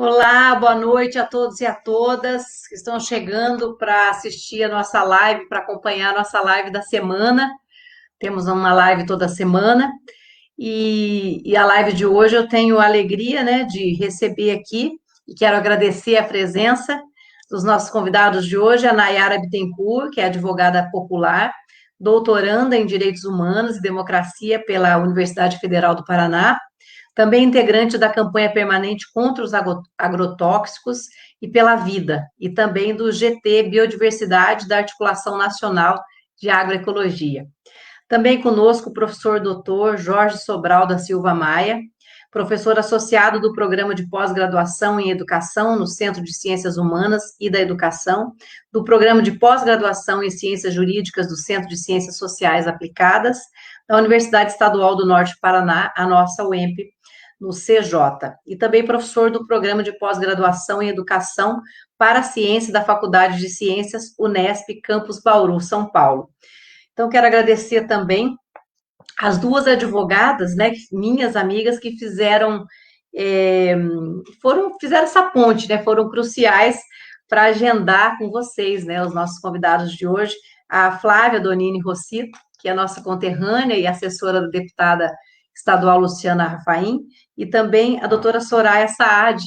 Olá, boa noite a todos e a todas que estão chegando para assistir a nossa live, para acompanhar a nossa live da semana. Temos uma live toda semana e a live de hoje eu tenho a alegria, né, de receber aqui e quero agradecer a presença dos nossos convidados de hoje, a Nayara Bittencourt, que é advogada popular, doutoranda em Direitos Humanos e Democracia pela Universidade Federal do Paraná, também integrante da campanha permanente contra os agrotóxicos e pela vida, e também do GT Biodiversidade da Articulação Nacional de Agroecologia. Também conosco o professor doutor Jorge Sobral da Silva Maia, professor associado do Programa de Pós-Graduação em Educação no Centro de Ciências Humanas e da Educação, do Programa de Pós-Graduação em Ciências Jurídicas do Centro de Ciências Sociais Aplicadas, da Universidade Estadual do Norte do Paraná, a nossa UEMP, no CJ, e também professor do Programa de Pós-Graduação em Educação para a Ciência da Faculdade de Ciências Unesp, Campus Bauru, São Paulo. Então, quero agradecer também as duas advogadas, né, minhas amigas, que fizeram essa ponte, né, foram cruciais para agendar com vocês, né, os nossos convidados de hoje, a Flávia Donini Rossito, que é nossa conterrânea e assessora da deputada estadual Luciana Rafaim, e também a doutora Soraya Saad,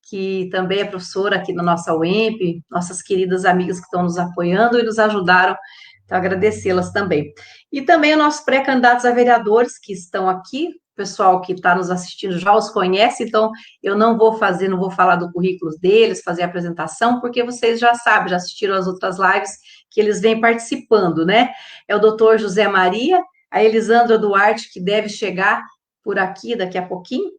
que também é professora aqui na nossa UEMP, nossas queridas amigas que estão nos apoiando e nos ajudaram, então agradecê-las também. E também os nossos pré-candidatos a vereadores que estão aqui, o pessoal que está nos assistindo já os conhece, então eu não vou falar do currículo deles, fazer a apresentação, porque vocês já sabem, já assistiram as outras lives que eles vêm participando, né? É o doutor José Maria, a Elisandra Duarte, que deve chegar por aqui daqui a pouquinho,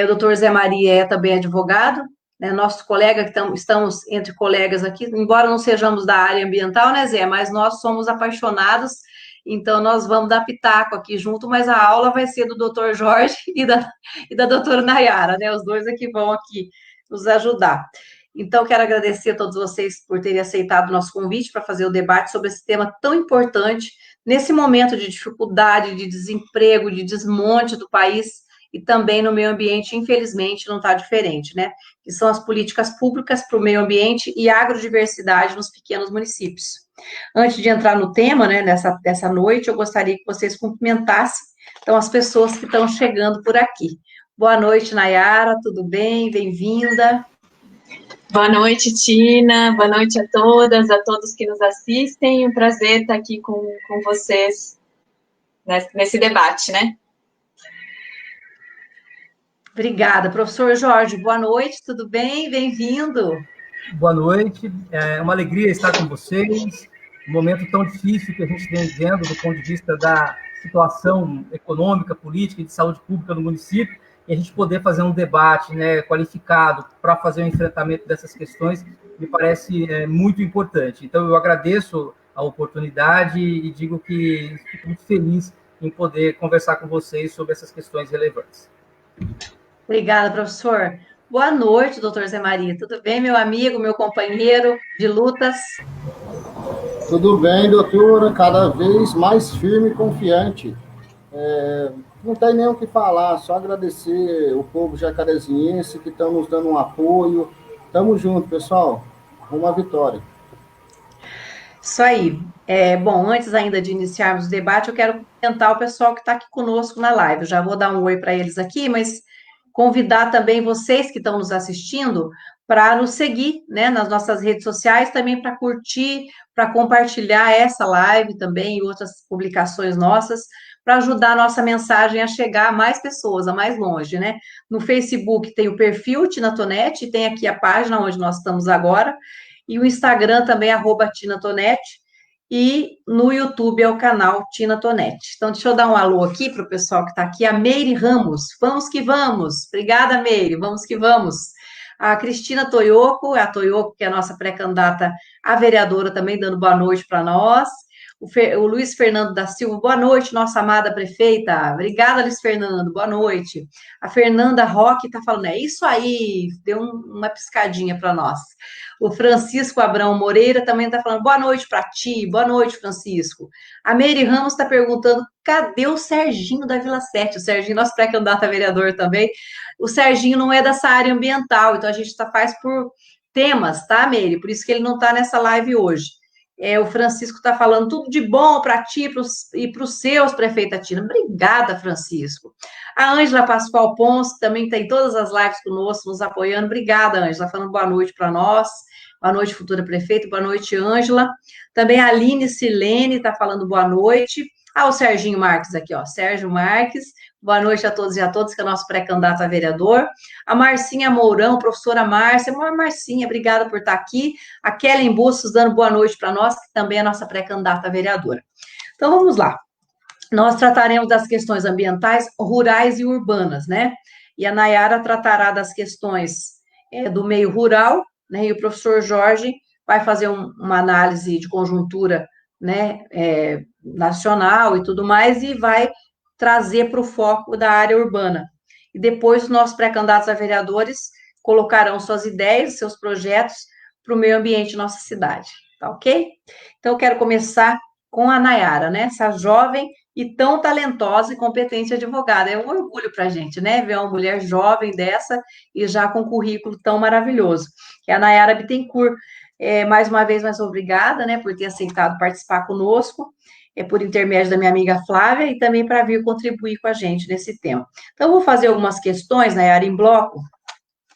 o doutor Zé Maria é também advogado, né, nosso colega, estamos entre colegas aqui, embora não sejamos da área ambiental, né, Zé, mas nós somos apaixonados, então nós vamos dar pitaco aqui junto, mas a aula vai ser do doutor Jorge e da doutora Nayara, né, os dois aqui vão aqui nos ajudar. Então, quero agradecer a todos vocês por terem aceitado o nosso convite para fazer o debate sobre esse tema tão importante, nesse momento de dificuldade, de desemprego, de desmonte do país, e também no meio ambiente, infelizmente, não está diferente, né? Que são as políticas públicas para o meio ambiente e agrodiversidade nos pequenos municípios. Antes de entrar no tema, né, dessa noite, eu gostaria que vocês cumprimentassem, então, as pessoas que estão chegando por aqui. Boa noite, Nayara, tudo bem? Bem-vinda. Boa noite, Tina. Boa noite a todas, a todos que nos assistem. Um prazer estar aqui com vocês nesse debate, né? Obrigada. Professor Jorge, boa noite, tudo bem? Bem-vindo. Boa noite, é uma alegria estar com vocês, um momento tão difícil que a gente vem vivendo do ponto de vista da situação econômica, política e de saúde pública no município, e a gente poder fazer um debate, né, qualificado para fazer o enfrentamento dessas questões, me parece muito importante. Então, eu agradeço a oportunidade e digo que fico muito feliz em poder conversar com vocês sobre essas questões relevantes. Obrigada, professor. Boa noite, doutor Zé Maria. Tudo bem, meu amigo, meu companheiro de lutas? Tudo bem, doutora, cada vez mais firme e confiante. Não tem nem o que falar, só agradecer o povo jacareziense que estão nos dando um apoio. Tamo junto, pessoal. Uma vitória. Isso aí. Bom, antes ainda de iniciarmos o debate, eu quero cumprimentar o pessoal que está aqui conosco na live. Eu já vou dar um oi para eles aqui, mas convidar também vocês que estão nos assistindo para nos seguir, né, nas nossas redes sociais, também para curtir, para compartilhar essa live também e outras publicações nossas, para ajudar a nossa mensagem a chegar a mais pessoas, a mais longe, né? No Facebook tem o perfil Tina Tonetti, tem aqui a página onde nós estamos agora, e o Instagram também, @Tina Tonetti, e no YouTube é o canal Tina Tonetti. Então, deixa eu dar um alô aqui para o pessoal que está aqui. A Meire Ramos, vamos que vamos. Obrigada, Meire, vamos que vamos. A Cristina Toioco, a Toioco, que é a nossa pré-candidata a vereadora, também dando boa noite para nós. o Luiz Fernando da Silva, boa noite, nossa amada prefeita. Obrigada, Luiz Fernando, boa noite. A Fernanda Roque está falando, é isso aí, deu uma piscadinha para nós. O Francisco Abrão Moreira também está falando, boa noite para ti, boa noite, Francisco. A Meire Ramos está perguntando, cadê o Serginho da Vila 7? O Serginho, nosso pré-candidato a vereador também. O Serginho não é dessa área ambiental, então a gente faz por temas, tá, Meire? Por isso que ele não está nessa live hoje. O Francisco está falando tudo de bom para ti e para os seus, prefeita Tina. Obrigada, Francisco. A Ângela Pascoal Ponce também tem todas as lives conosco, nos apoiando. Obrigada, Ângela, falando boa noite para nós. Boa noite, futura prefeita. Boa noite, Ângela. Também a Aline Silene está falando boa noite. O Serginho Marques aqui, ó. Sérgio Marques. Boa noite a todos e a todas, que é o nosso pré-candidato a vereador. A Marcinha Mourão, professora Márcia. Marcinha, obrigada por estar aqui. A Kellen Bustos dando boa noite para nós, que também é a nossa pré-candidata a vereadora. Então, vamos lá. Nós trataremos das questões ambientais, rurais e urbanas, né? E a Nayara tratará das questões do meio rural, né? E o professor Jorge vai fazer uma análise de conjuntura, né? Nacional e tudo mais, e vai trazer para o foco da área urbana. E depois os nossos pré-candidatos a vereadores colocarão suas ideias, seus projetos para o meio ambiente de nossa cidade, tá ok? Então, eu quero começar com a Nayara, né? Essa jovem e tão talentosa e competente advogada. É um orgulho para a gente, né? Ver uma mulher jovem dessa e já com um currículo tão maravilhoso. Que é a Nayara Bittencourt. Mais uma vez, mais obrigada, né, por ter aceitado participar conosco. Por intermédio da minha amiga Flávia, e também para vir contribuir com a gente nesse tema. Então, eu vou fazer algumas questões, Nayara, em bloco,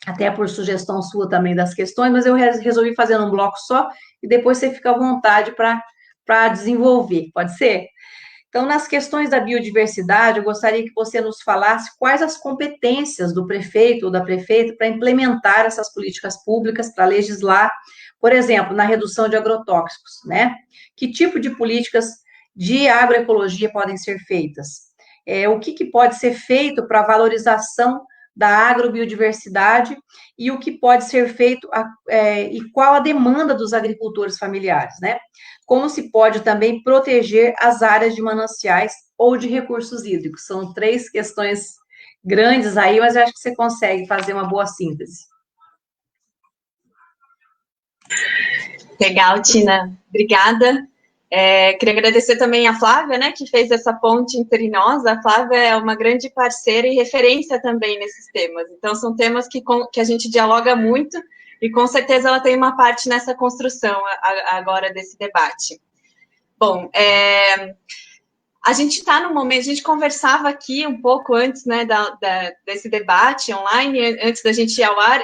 até por sugestão sua também das questões, mas eu resolvi fazer num bloco só, e depois você fica à vontade para desenvolver, pode ser? Então, nas questões da biodiversidade, eu gostaria que você nos falasse quais as competências do prefeito ou da prefeita para implementar essas políticas públicas, para legislar, por exemplo, na redução de agrotóxicos, né? Que tipo de políticas de agroecologia podem ser feitas? O que pode ser feito para a valorização da agrobiodiversidade e o que pode ser feito e qual a demanda dos agricultores familiares, né? Como se pode também proteger as áreas de mananciais ou de recursos hídricos. São 3 questões grandes aí, mas eu acho que você consegue fazer uma boa síntese. Legal, Tina. Obrigada. Queria agradecer também a Flávia, né, que fez essa ponte entre nós. A Flávia é uma grande parceira e referência também nesses temas. Então, são temas que a gente dialoga muito e, com certeza, ela tem uma parte nessa construção agora desse debate. Bom, a gente está no momento, a gente conversava aqui um pouco antes, né, desse debate online, antes da gente ir ao ar,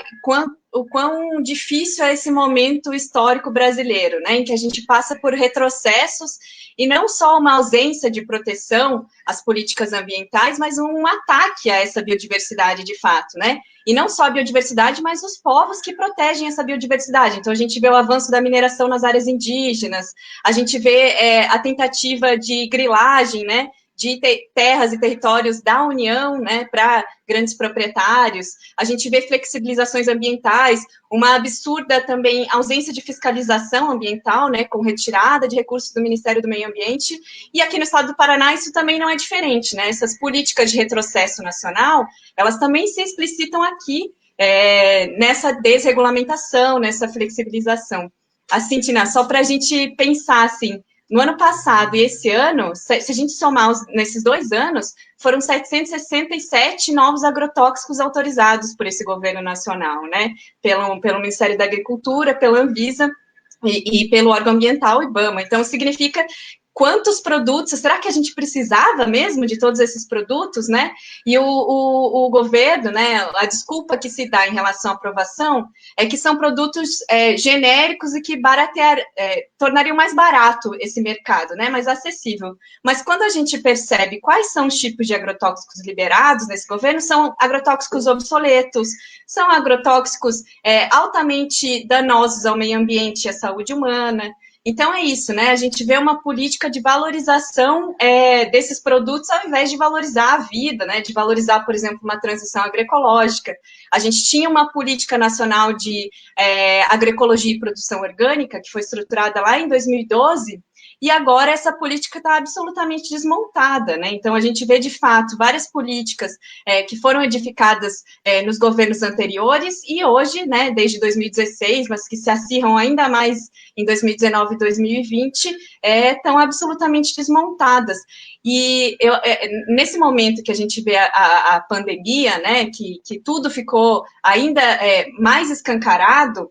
o quão difícil é esse momento histórico brasileiro, né, em que a gente passa por retrocessos e não só uma ausência de proteção às políticas ambientais, mas um ataque a essa biodiversidade de fato, né? E não só a biodiversidade, mas os povos que protegem essa biodiversidade. Então, a gente vê o avanço da mineração nas áreas indígenas, a gente vê a tentativa de grilagem, né, de terras e territórios da União, né, para grandes proprietários, a gente vê flexibilizações ambientais, uma absurda também ausência de fiscalização ambiental, né, com retirada de recursos do Ministério do Meio Ambiente, e aqui no estado do Paraná isso também não é diferente, né, essas políticas de retrocesso nacional, elas também se explicitam aqui, nessa desregulamentação, nessa flexibilização. Assim, Tina, só para a gente pensar, assim, no ano passado e esse ano, se a gente somar nesses 2 anos, foram 767 novos agrotóxicos autorizados por esse governo nacional, né? Pelo Ministério da Agricultura, pela Anvisa e pelo órgão ambiental, IBAMA. Então, significa quantos produtos, será que a gente precisava mesmo de todos esses produtos, né? E o governo, né, a desculpa que se dá em relação à aprovação é que são produtos genéricos e que tornariam mais barato esse mercado, né, mais acessível. Mas quando a gente percebe quais são os tipos de agrotóxicos liberados nesse governo, são agrotóxicos obsoletos, são agrotóxicos altamente danosos ao meio ambiente e à saúde humana. Então, é isso, né? A gente vê uma política de valorização desses produtos ao invés de valorizar a vida, né? De valorizar, por exemplo, uma transição agroecológica. A gente tinha uma política nacional de agroecologia e produção orgânica, que foi estruturada lá em 2012, e agora essa política está absolutamente desmontada, né? Então, a gente vê, de fato, várias políticas que foram edificadas nos governos anteriores e hoje, né, desde 2016, mas que se acirram ainda mais em 2019 e 2020, estão absolutamente desmontadas. E nesse momento que a gente vê a pandemia, né, que tudo ficou ainda mais escancarado,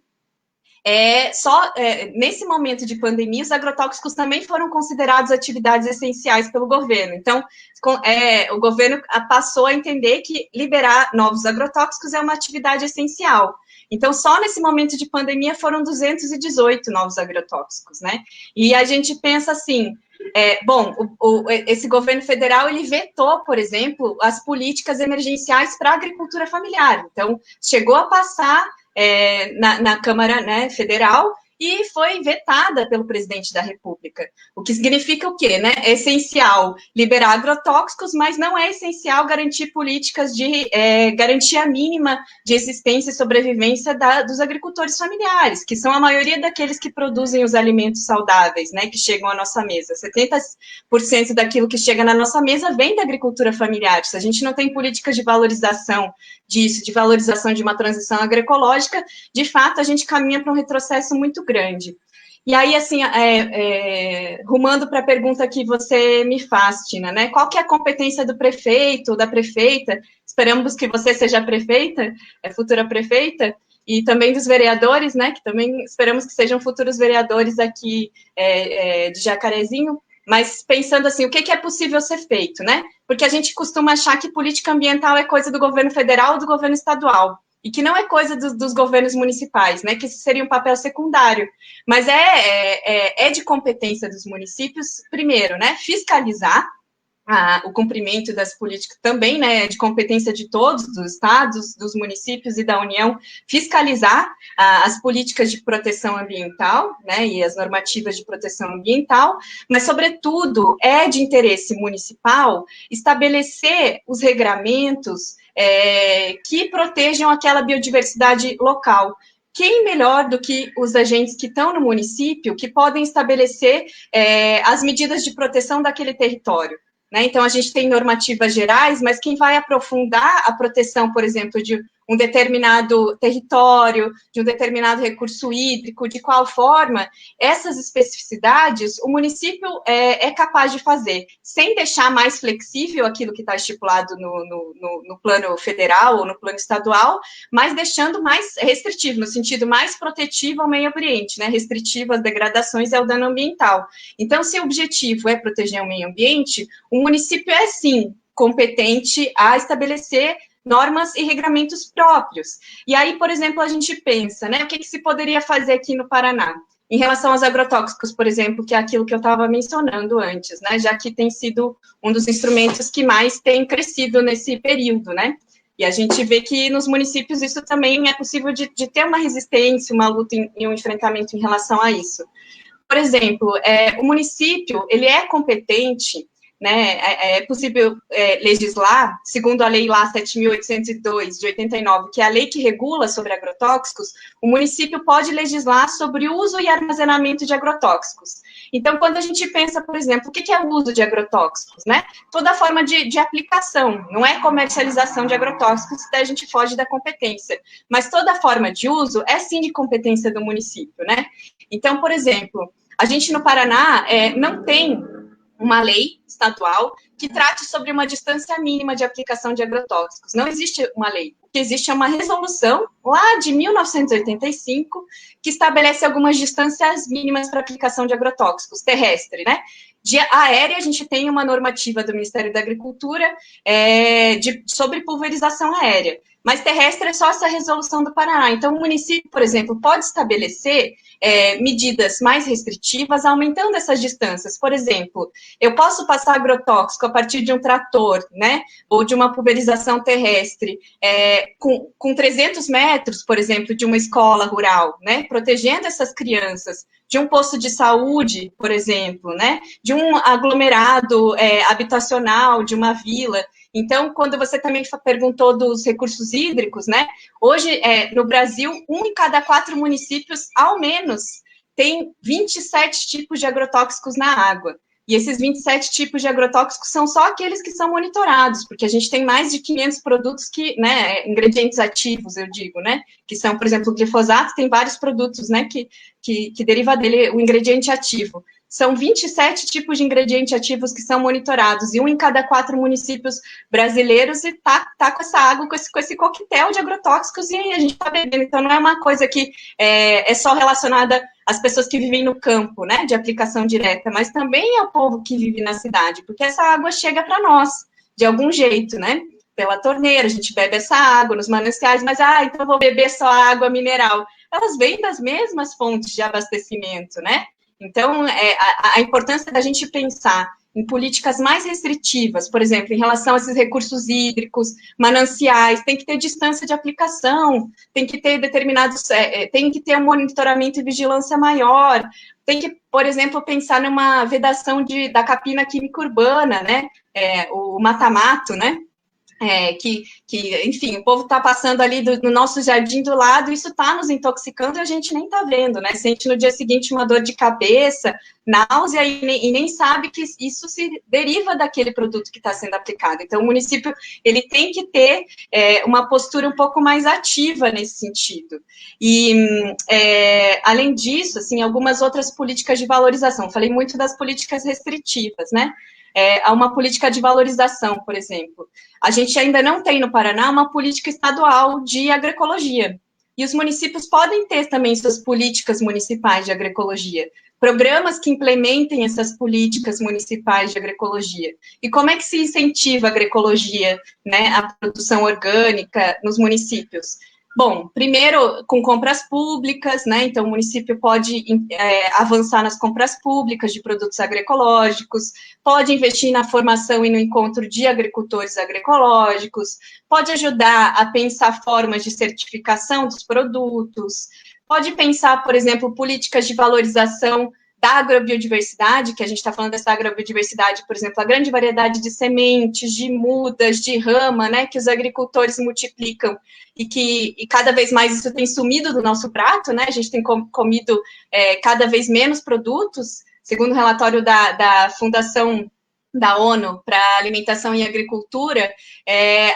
nesse momento de pandemia, os agrotóxicos também foram considerados atividades essenciais pelo governo. Então, o governo passou a entender que liberar novos agrotóxicos é uma atividade essencial. Então, só nesse momento de pandemia foram 218 novos agrotóxicos, né? E a gente pensa assim, esse governo federal, ele vetou, por exemplo, as políticas emergenciais para a agricultura familiar. Então, chegou a passar na Câmara, né, Federal, e foi vetada pelo presidente da República. O que significa o quê, né? É essencial liberar agrotóxicos, mas não é essencial garantir políticas de garantia mínima de existência e sobrevivência dos agricultores familiares, que são a maioria daqueles que produzem os alimentos saudáveis, né, que chegam à nossa mesa. 70% daquilo que chega na nossa mesa vem da agricultura familiar. Se a gente não tem políticas de valorização disso, de valorização de uma transição agroecológica, de fato, a gente caminha para um retrocesso muito grande. E aí, assim, rumando para a pergunta que você me faz, Tina, né? Qual que é a competência do prefeito ou da prefeita? Esperamos que você seja prefeita, futura prefeita, e também dos vereadores, né? Que também esperamos que sejam futuros vereadores aqui de Jacarezinho. Mas pensando assim, o que é possível ser feito, né? Porque a gente costuma achar que política ambiental é coisa do governo federal ou do governo estadual, e que não é coisa dos governos municipais, né? Que esse seria um papel secundário. Mas é de competência dos municípios, primeiro, né? Fiscalizar o cumprimento das políticas também, né, de competência de todos, dos estados, dos municípios e da União, fiscalizar as políticas de proteção ambiental, né, e as normativas de proteção ambiental, mas, sobretudo, é de interesse municipal estabelecer os regramentos que protejam aquela biodiversidade local. Quem melhor do que os agentes que estão no município, que podem estabelecer as medidas de proteção daquele território? Né? Então, a gente tem normativas gerais, mas quem vai aprofundar a proteção, por exemplo, de um determinado território, de um determinado recurso hídrico, de qual forma, essas especificidades, o município é capaz de fazer, sem deixar mais flexível aquilo que está estipulado no plano federal ou no plano estadual, mas deixando mais restritivo, no sentido mais protetivo ao meio ambiente, né? Restritivo às degradações e ao dano ambiental. Então, se o objetivo é proteger o meio ambiente, o município é, sim, competente a estabelecer normas e regramentos próprios. E aí, por exemplo, a gente pensa, né, o que se poderia fazer aqui no Paraná? Em relação aos agrotóxicos, por exemplo, que é aquilo que eu estava mencionando antes, né, já que tem sido um dos instrumentos que mais tem crescido nesse período, né? E a gente vê que nos municípios isso também é possível de ter uma resistência, uma luta e um enfrentamento em relação a isso. Por exemplo, o município, ele é competente, né, é possível legislar, segundo a lei lá 7.802, de 89, que é a lei que regula sobre agrotóxicos, o município pode legislar sobre o uso e armazenamento de agrotóxicos. Então, quando a gente pensa, por exemplo, o que é o uso de agrotóxicos, né? Toda forma de aplicação, não é comercialização de agrotóxicos, daí a gente foge da competência, mas toda forma de uso é sim de competência do município, né? Então, por exemplo, a gente no Paraná não tem uma lei estadual que trate sobre uma distância mínima de aplicação de agrotóxicos. Não existe uma lei. O que existe é uma resolução, lá de 1985, que estabelece algumas distâncias mínimas para aplicação de agrotóxicos, terrestre, né? De aérea, a gente tem uma normativa do Ministério da Agricultura sobre pulverização aérea. Mas terrestre é só essa resolução do Paraná. Então, o município, por exemplo, pode estabelecer medidas mais restritivas, aumentando essas distâncias. Por exemplo, eu posso passar agrotóxico a partir de um trator, né, ou de uma pulverização terrestre, com 300 metros, por exemplo, de uma escola rural, né, protegendo essas crianças, de um posto de saúde, por exemplo, né, de um aglomerado habitacional, de uma vila. Então, quando você também perguntou dos recursos hídricos, né? Hoje, no Brasil, 1 em cada 4 municípios, ao menos, tem 27 tipos de agrotóxicos na água. E esses 27 tipos de agrotóxicos são só aqueles que são monitorados, porque a gente tem mais de 500 produtos que, né, ingredientes ativos, eu digo, né, que são, por exemplo, o glifosato, tem vários produtos, né, que deriva dele o ingrediente ativo. São 27 tipos de ingredientes ativos que são monitorados, e 1 em cada 4 municípios brasileiros está com essa água, com esse coquetel de agrotóxicos, e a gente está bebendo. Então, não é uma coisa que é só relacionada às pessoas que vivem no campo, né, de aplicação direta, mas também ao povo que vive na cidade, porque essa água chega para nós, de algum jeito, né, pela torneira, a gente bebe essa água nos mananciais, mas, então eu vou beber só água mineral. Elas vêm das mesmas fontes de abastecimento, né? Então, a importância da gente pensar em políticas mais restritivas, por exemplo, em relação a esses recursos hídricos, mananciais, tem que ter distância de aplicação, tem que ter tem que ter um monitoramento e vigilância maior, tem que, por exemplo, pensar numa vedação da capina química urbana, né, o mata-mato, né, enfim, o povo está passando ali no nosso jardim do lado, isso está nos intoxicando e a gente nem está vendo, né? Sente no dia seguinte uma dor de cabeça, náusea e nem sabe que isso se deriva daquele produto que está sendo aplicado. Então, o município, ele tem que ter uma postura um pouco mais ativa nesse sentido. E, além disso, assim, algumas outras políticas de valorização. Falei muito das políticas restritivas, né? Há uma política de valorização, por exemplo. A gente ainda não tem no Paraná uma política estadual de agroecologia. E os municípios podem ter também suas políticas municipais de agroecologia, programas que implementem essas políticas municipais de agroecologia. E como é que se incentiva a agroecologia, né, a produção orgânica nos municípios? Bom, primeiro, com compras públicas, né, então o município pode avançar nas compras públicas de produtos agroecológicos, pode investir na formação e no encontro de agricultores agroecológicos, pode ajudar a pensar formas de certificação dos produtos, pode pensar, por exemplo, políticas de valorização da agrobiodiversidade, que a gente está falando dessa agrobiodiversidade, por exemplo, a grande variedade de sementes, de mudas, de rama, né, que os agricultores multiplicam e cada vez mais isso tem sumido do nosso prato, né, a gente tem comido cada vez menos produtos, segundo o relatório da Fundação da ONU para Alimentação e Agricultura,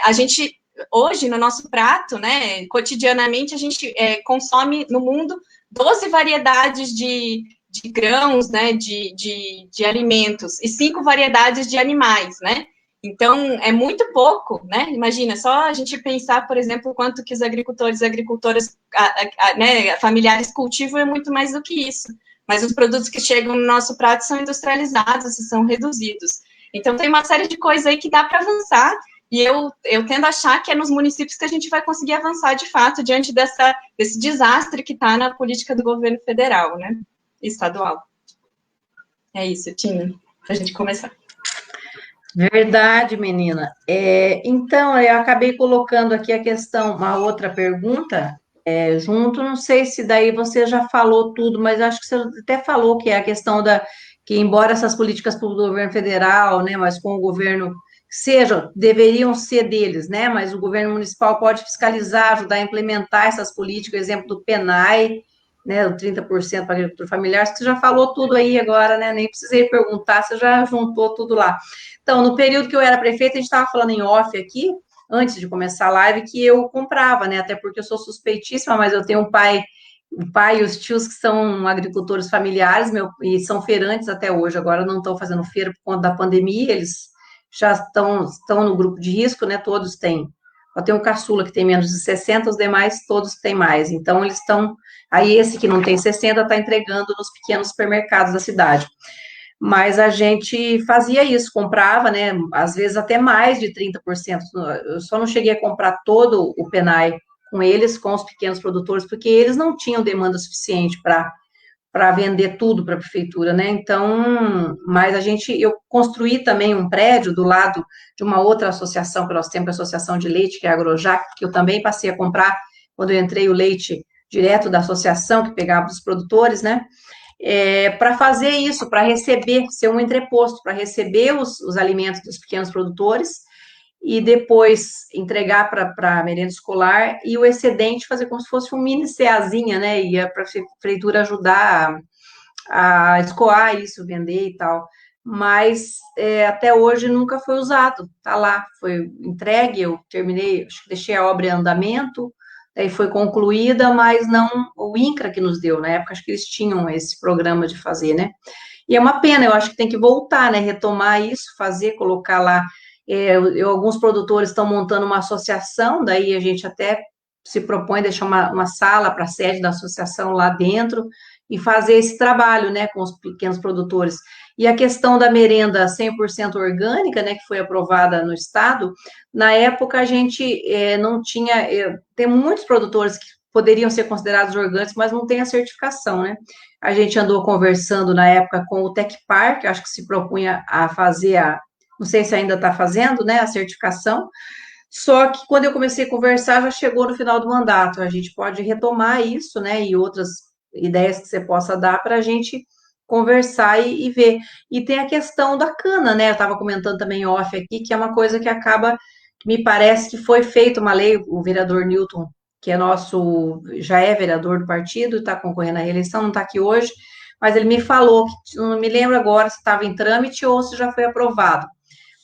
a gente, hoje, no nosso prato, né, cotidianamente, a gente consome no mundo 12 variedades de grãos, né, de alimentos, e 5 variedades de animais, né, então é muito pouco, né, imagina, só a gente pensar, por exemplo, quanto que os agricultores e agricultoras, né, familiares cultivam é muito mais do que isso, mas os produtos que chegam no nosso prato são industrializados e são reduzidos, então tem uma série de coisas aí que dá para avançar, e eu tendo a achar que é nos municípios que a gente vai conseguir avançar de fato diante desse desastre que está na política do governo federal, né, estadual. É isso, Tina, para a gente começar. Verdade, menina. Então, eu acabei colocando aqui a questão, uma outra pergunta, junto, não sei se daí você já falou tudo, mas acho que você até falou que é a questão que embora essas políticas para o governo federal, né, mas com o governo deveriam ser deles, né, mas o governo municipal pode fiscalizar, ajudar a implementar essas políticas, exemplo do PENAI, né, o 30% para agricultura familiar, você já falou tudo aí agora, né, nem precisei perguntar, você já juntou tudo lá. Então, no período que eu era prefeita, a gente estava falando em off aqui, antes de começar a live, que eu comprava, né, até porque eu sou suspeitíssima, mas eu tenho o pai e os tios que são agricultores familiares, e são feirantes até hoje, agora não estão fazendo feira por conta da pandemia, eles já estão no grupo de risco, né, todos têm. Eu tenho um caçula que tem menos de 60, os demais todos têm mais, então eles estão. Aí esse que não tem 60 está entregando nos pequenos supermercados da cidade. Mas a gente fazia isso, comprava, né, às vezes até mais de 30%. Eu só não cheguei a comprar todo o PENAI com eles, com os pequenos produtores, porque eles não tinham demanda suficiente para vender tudo para a prefeitura, né? Então, mas eu construí também um prédio do lado de uma outra associação que nós temos, a Associação de Leite, que é a Agrojac, que eu também passei a comprar quando eu entrei o leite direto da associação, que pegava dos produtores, né? Para fazer isso, para receber, ser um entreposto, para receber os alimentos dos pequenos produtores e depois entregar para a merenda escolar, e o excedente fazer como se fosse um mini ceazinha, né? E a prefeitura ajudar a escoar isso, vender e tal. Mas até hoje nunca foi usado, tá lá, foi entregue, eu terminei, acho que deixei a obra em andamento, aí foi concluída, mas não o INCRA que nos deu, na época acho que eles tinham esse programa de fazer, né? E é uma pena, eu acho que tem que voltar, né? Retomar isso, fazer, colocar lá. Alguns produtores estão montando uma associação, daí a gente até se propõe deixar uma sala para a sede da associação lá dentro e fazer esse trabalho, né, com os pequenos produtores. E a questão da merenda 100% orgânica, né, que foi aprovada no estado, na época a gente não tinha, tem muitos produtores que poderiam ser considerados orgânicos, mas não tem a certificação, né? A gente andou conversando na época com o Tecpar, que acho que se propunha a fazer não sei se ainda está fazendo, né, a certificação, só que quando eu comecei a conversar, já chegou no final do mandato, a gente pode retomar isso, né, e outras ideias que você possa dar para a gente conversar e ver. E tem a questão da cana, né, eu estava comentando também off aqui, que é uma coisa que acaba, me parece que foi feita uma lei, o vereador Newton, que já é vereador do partido, está concorrendo à reeleição, não está aqui hoje, mas ele me falou, que não me lembro agora se estava em trâmite ou se já foi aprovado.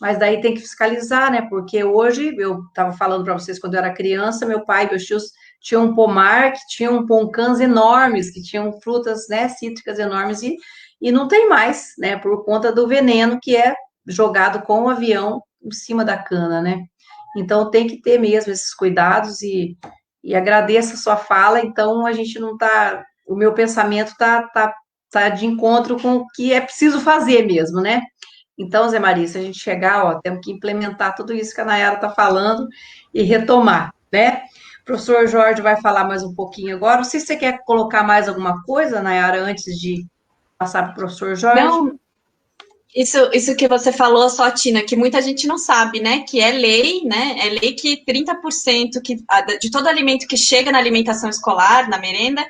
Mas daí tem que fiscalizar, né? Porque hoje, eu estava falando para vocês, quando eu era criança, meu pai e meus tios tinham um pomar, que tinham poncãs enormes, que tinham frutas, né, cítricas enormes, e não tem mais, né? Por conta do veneno que é jogado com o avião em cima da cana, né? Então tem que ter mesmo esses cuidados e agradeço a sua fala. Então a gente não tá, o meu pensamento tá de encontro com o que é preciso fazer mesmo, né? Então, Zé Maria, se a gente chegar, ó, temos que implementar tudo isso que a Nayara está falando e retomar, né? O professor Jorge vai falar mais um pouquinho agora. Não sei se você quer colocar mais alguma coisa, Nayara, antes de passar para o professor Jorge. Não, isso que você falou, só, Tina, que muita gente não sabe, né? Que é lei, né? É lei que 30% de todo alimento que chega na alimentação escolar, na merenda,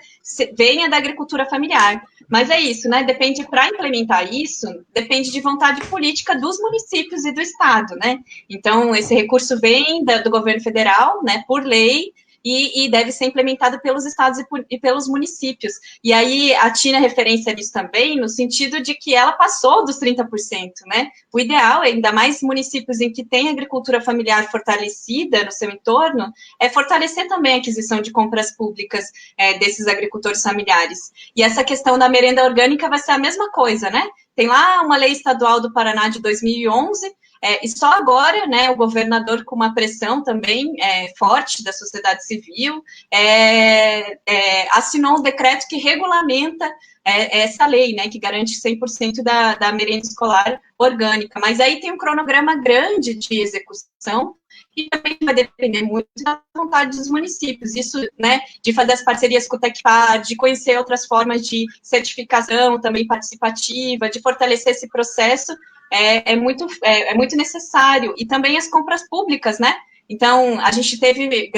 venha da agricultura familiar. Mas é isso, né? Depende, para implementar isso, depende de vontade política dos municípios e do Estado, né? Então, esse recurso vem do governo federal, né? Por lei, e deve ser implementado pelos estados e pelos municípios. E aí a Tina referência nisso também, no sentido de que ela passou dos 30%, né? O ideal, ainda mais municípios em que tem agricultura familiar fortalecida no seu entorno, é fortalecer também a aquisição de compras públicas desses agricultores familiares. E essa questão da merenda orgânica vai ser a mesma coisa, né? Tem lá uma lei estadual do Paraná de 2011, e só agora, né, o governador, com uma pressão também forte da sociedade civil, assinou um decreto que regulamenta essa lei, né, que garante 100% da merenda escolar orgânica. Mas aí tem um cronograma grande de execução e também vai depender muito da vontade dos municípios. Isso, né, de fazer as parcerias com o Tecpar, de conhecer outras formas de certificação também participativa, de fortalecer esse processo, é muito necessário. E também as compras públicas, né? Então, a gente teve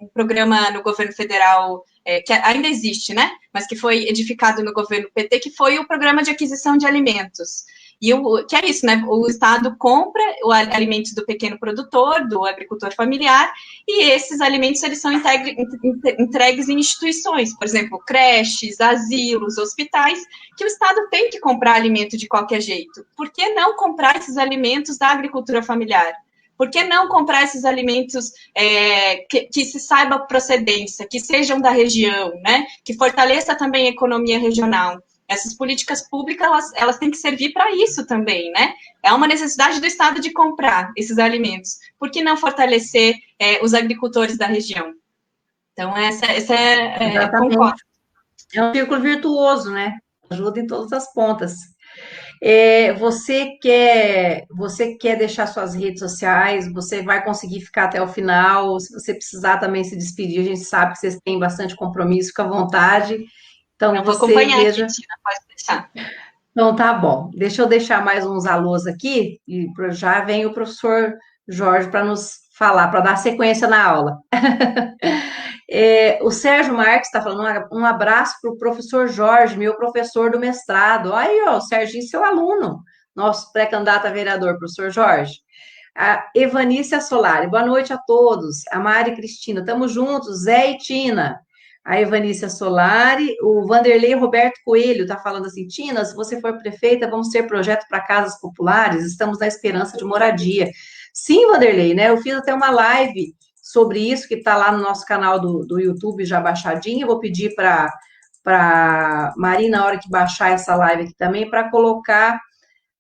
um programa no governo federal, que ainda existe, né? Mas que foi edificado no governo PT, que foi o programa de aquisição de alimentos. E que é isso, né? O Estado compra os alimentos do pequeno produtor, do agricultor familiar, e esses alimentos eles são entregues em instituições, por exemplo, creches, asilos, hospitais, que o Estado tem que comprar alimento de qualquer jeito. Por que não comprar esses alimentos da agricultura familiar? Por que não comprar esses alimentos que se saiba a procedência, que sejam da região, né? Que fortaleça também a economia regional? Essas políticas públicas, elas têm que servir para isso também, né? É uma necessidade do Estado de comprar esses alimentos. Por que não fortalecer os agricultores da região? Então, essa concordo. É um círculo virtuoso, né? Ajuda em todas as pontas. Você quer deixar suas redes sociais? Você vai conseguir ficar até o final? Se você precisar também se despedir, a gente sabe que vocês têm bastante compromisso, fica à vontade. Então, eu vou acompanhar aqui, Tina, pode deixar. Então, tá bom. Deixa eu deixar mais uns alôs aqui, e já vem o professor Jorge para nos falar, para dar sequência na aula. O Sérgio Marques está falando um abraço para o professor Jorge, meu professor do mestrado. Aí, ó, o Serginho, seu aluno, nosso pré-candidato a vereador, professor Jorge. A Evanícia Solari, boa noite a todos. A Mari Cristina, estamos juntos. Zé e Tina. A Evanícia Solari, o Vanderlei Roberto Coelho está falando assim: Tina, se você for prefeita, vamos ter projeto para casas populares, estamos na esperança de moradia. Sim, Vanderlei, né? Eu fiz até uma live sobre isso, que está lá no nosso canal do YouTube já baixadinho. Eu vou pedir para Mari, na hora que baixar essa live aqui também, para colocar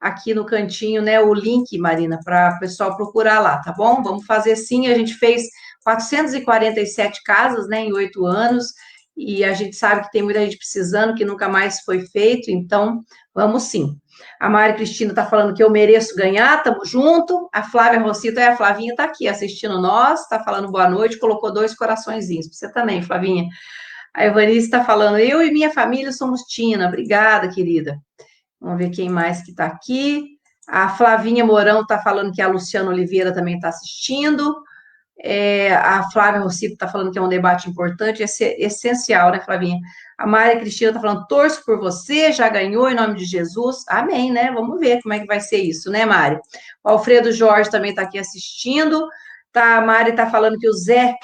aqui no cantinho, né, o link, Marina, para o pessoal procurar lá, tá bom? Vamos fazer sim, a gente fez 447 casas, né, em 8 anos, e a gente sabe que tem muita gente precisando, que nunca mais foi feito, então, vamos sim. A Mari Cristina está falando que eu mereço ganhar, tamo junto. A Flávia Rossito, a Flavinha está aqui assistindo nós, está falando boa noite, colocou 2 coraçõezinhos, para você também, Flavinha. A Evanice está falando, eu e minha família somos Tina, obrigada, querida. Vamos ver quem mais que está aqui. A Flavinha Mourão está falando que a Luciana Oliveira também está assistindo. A Flávia Rossito está falando que é um debate importante, essencial, né, Flavinha? A Maria Cristina está falando, torço por você, já ganhou, em nome de Jesus. Amém, né? Vamos ver como é que vai ser isso, né, Mari? O Alfredo Jorge também está aqui assistindo. Tá, a Mari está falando que o Zé,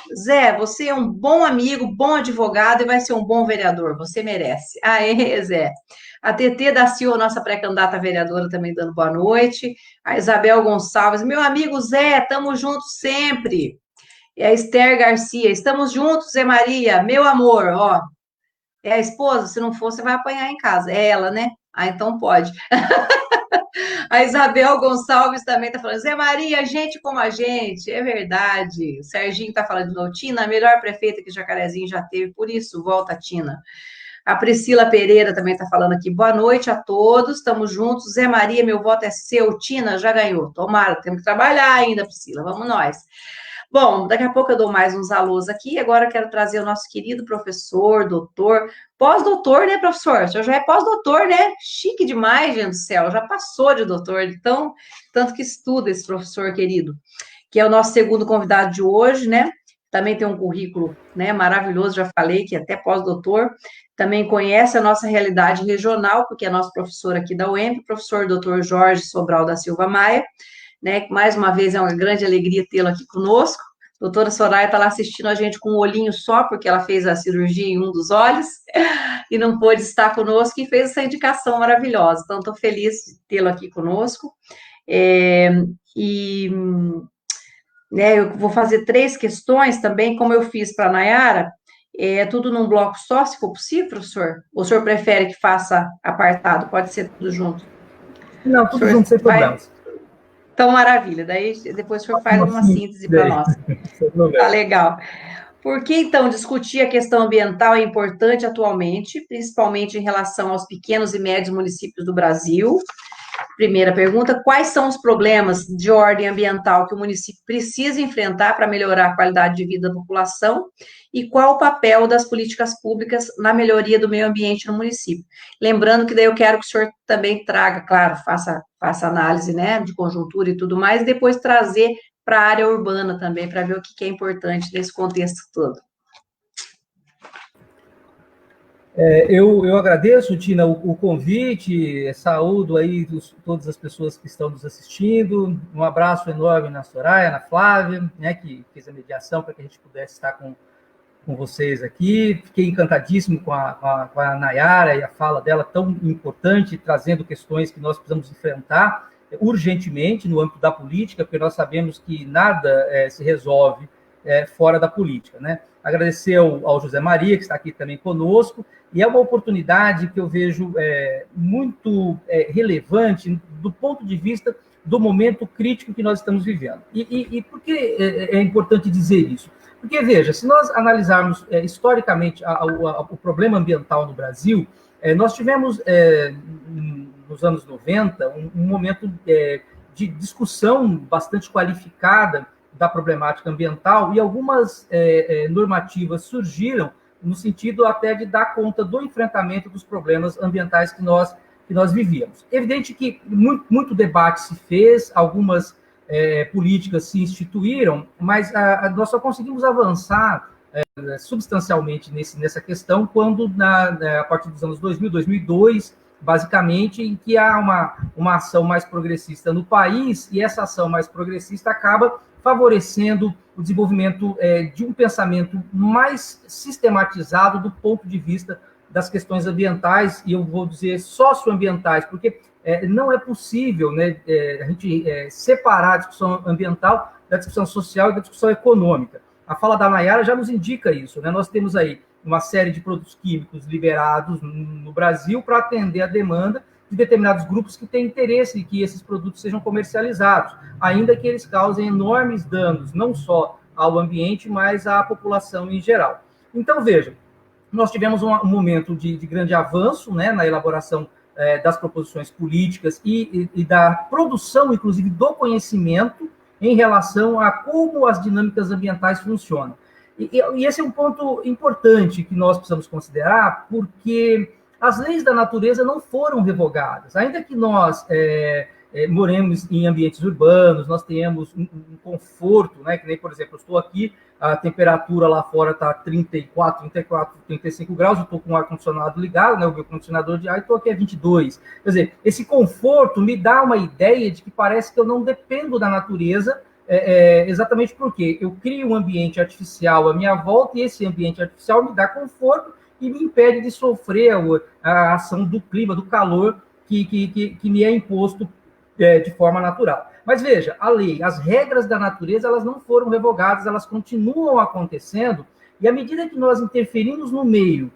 você é um bom amigo, bom advogado e vai ser um bom vereador, você merece. Aê, Zé. A TT da Silva, nossa pré-candidata a vereadora, também dando boa noite. A Isabel Gonçalves, meu amigo Zé, estamos juntos sempre. E a Esther Garcia, estamos juntos, Zé Maria, meu amor, ó. É a esposa, se não for, você vai apanhar em casa. É ela, né? Ah, então pode. A Isabel Gonçalves também está falando, Zé Maria, gente como a gente, é verdade. O Serginho está falando de novo, Tina, a melhor prefeita que Jacarezinho já teve, por isso, volta, Tina. A Priscila Pereira também está falando aqui, boa noite a todos, estamos juntos. Zé Maria, meu voto é seu, Tina, já ganhou. Tomara, temos que trabalhar ainda, Priscila, vamos nós. Bom, daqui a pouco eu dou mais uns alôs aqui. Agora eu quero trazer o nosso querido professor, doutor, pós-doutor, né, professor? O senhor já é pós-doutor, né? Chique demais, gente do céu. Já passou de doutor, então, tanto que estuda esse professor querido, que é o nosso segundo convidado de hoje, né? Também tem um currículo, né, maravilhoso, já falei, que é até pós-doutor. Também conhece a nossa realidade regional, porque é nosso professor aqui da UEMP, professor doutor Jorge Sobral da Silva Maia, né? Mais uma vez é uma grande alegria tê-lo aqui conosco. A doutora Soraya está lá assistindo a gente com um olhinho só, porque ela fez a cirurgia em um dos olhos e não pôde estar conosco e fez essa indicação maravilhosa. Então, estou feliz de tê-lo aqui conosco. Né, eu vou fazer 3 questões também, como eu fiz para a Nayara, tudo num bloco só, se for possível, professor? Ou o senhor prefere que faça apartado? Pode ser tudo junto? Não, tudo junto, sem problemas. Então, maravilha. Daí, depois o senhor faz uma síntese para nós. Tá legal. Por que, então, discutir a questão ambiental é importante atualmente, principalmente em relação aos pequenos e médios municípios do Brasil? Primeira pergunta, quais são os problemas de ordem ambiental que o município precisa enfrentar para melhorar a qualidade de vida da população e qual o papel das políticas públicas na melhoria do meio ambiente no município? Lembrando que daí eu quero que o senhor também traga, claro, faça análise, né, de conjuntura e tudo mais, e depois trazer para a área urbana também, para ver o que é importante nesse contexto todo. Eu agradeço, Tina, o convite, saúdo aí todas as pessoas que estão nos assistindo, um abraço enorme na Soraya, na Flávia, né, que fez a mediação para que a gente pudesse estar com vocês aqui. Fiquei encantadíssimo com a Nayara e a fala dela tão importante, trazendo questões que nós precisamos enfrentar urgentemente no âmbito da política, porque nós sabemos que nada se resolve fora da política, né? Agradecer ao José Maria, que está aqui também conosco, e é uma oportunidade que eu vejo muito relevante do ponto de vista do momento crítico que nós estamos vivendo. E por que é importante dizer isso? Porque, veja, se nós analisarmos historicamente o problema ambiental no Brasil, nós tivemos, nos anos 90, um momento de discussão bastante qualificada da problemática ambiental e algumas normativas surgiram no sentido até de dar conta do enfrentamento dos problemas ambientais que nós vivíamos. Evidente que muito debate se fez, algumas políticas se instituíram, mas nós só conseguimos avançar substancialmente nessa questão quando, a partir dos anos 2000, 2002, basicamente, em que há uma ação mais progressista no país, e essa ação mais progressista acaba favorecendo o desenvolvimento de um pensamento mais sistematizado do ponto de vista das questões ambientais, e eu vou dizer socioambientais, porque não é possível, né, a gente separar a discussão ambiental da discussão social e da discussão econômica. A fala da Nayara já nos indica isso, né? Nós temos aí uma série de produtos químicos liberados no Brasil para atender a demanda de determinados grupos que têm interesse em que esses produtos sejam comercializados, ainda que eles causem enormes danos, não só ao ambiente, mas à população em geral. Então, veja, nós tivemos um momento de grande avanço, né, na elaboração das proposições políticas e da produção, inclusive, do conhecimento em relação a como as dinâmicas ambientais funcionam. E esse é um ponto importante que nós precisamos considerar, porque as leis da natureza não foram revogadas. ainda que nós moremos em ambientes urbanos, nós tenhamos um conforto, né, que nem, por exemplo, eu estou aqui, a temperatura lá fora está 34, 35 graus, eu estou com o ar-condicionado ligado, né, o meu condicionador de ar, e estou aqui a 22. Quer dizer, esse conforto me dá uma ideia de que parece que eu não dependo da natureza, exatamente porque eu crio um ambiente artificial à minha volta, e esse ambiente artificial me dá conforto e me impede de sofrer a ação do clima, do calor que me é imposto de forma natural. Mas veja, a lei, as regras da natureza, elas não foram revogadas, elas continuam acontecendo, e à medida que nós interferimos no meio,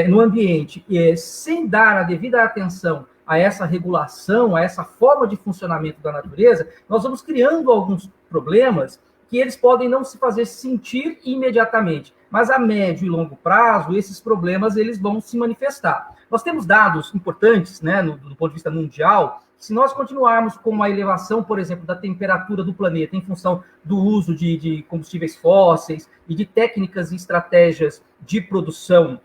no ambiente, sem dar a devida atenção a essa regulação, a essa forma de funcionamento da natureza, nós vamos criando alguns problemas que eles podem não se fazer sentir imediatamente, mas a médio e longo prazo, esses problemas eles vão se manifestar. Nós temos dados importantes, né, do ponto de vista mundial. Se nós continuarmos com a elevação, por exemplo, da temperatura do planeta em função do uso de combustíveis fósseis e de técnicas e estratégias de produção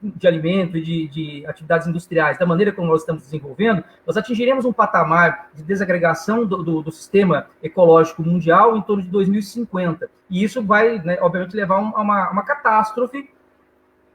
de alimento e de atividades industriais, da maneira como nós estamos desenvolvendo, nós atingiremos um patamar de desagregação do sistema ecológico mundial em torno de 2050. E isso vai, né, obviamente, levar a uma catástrofe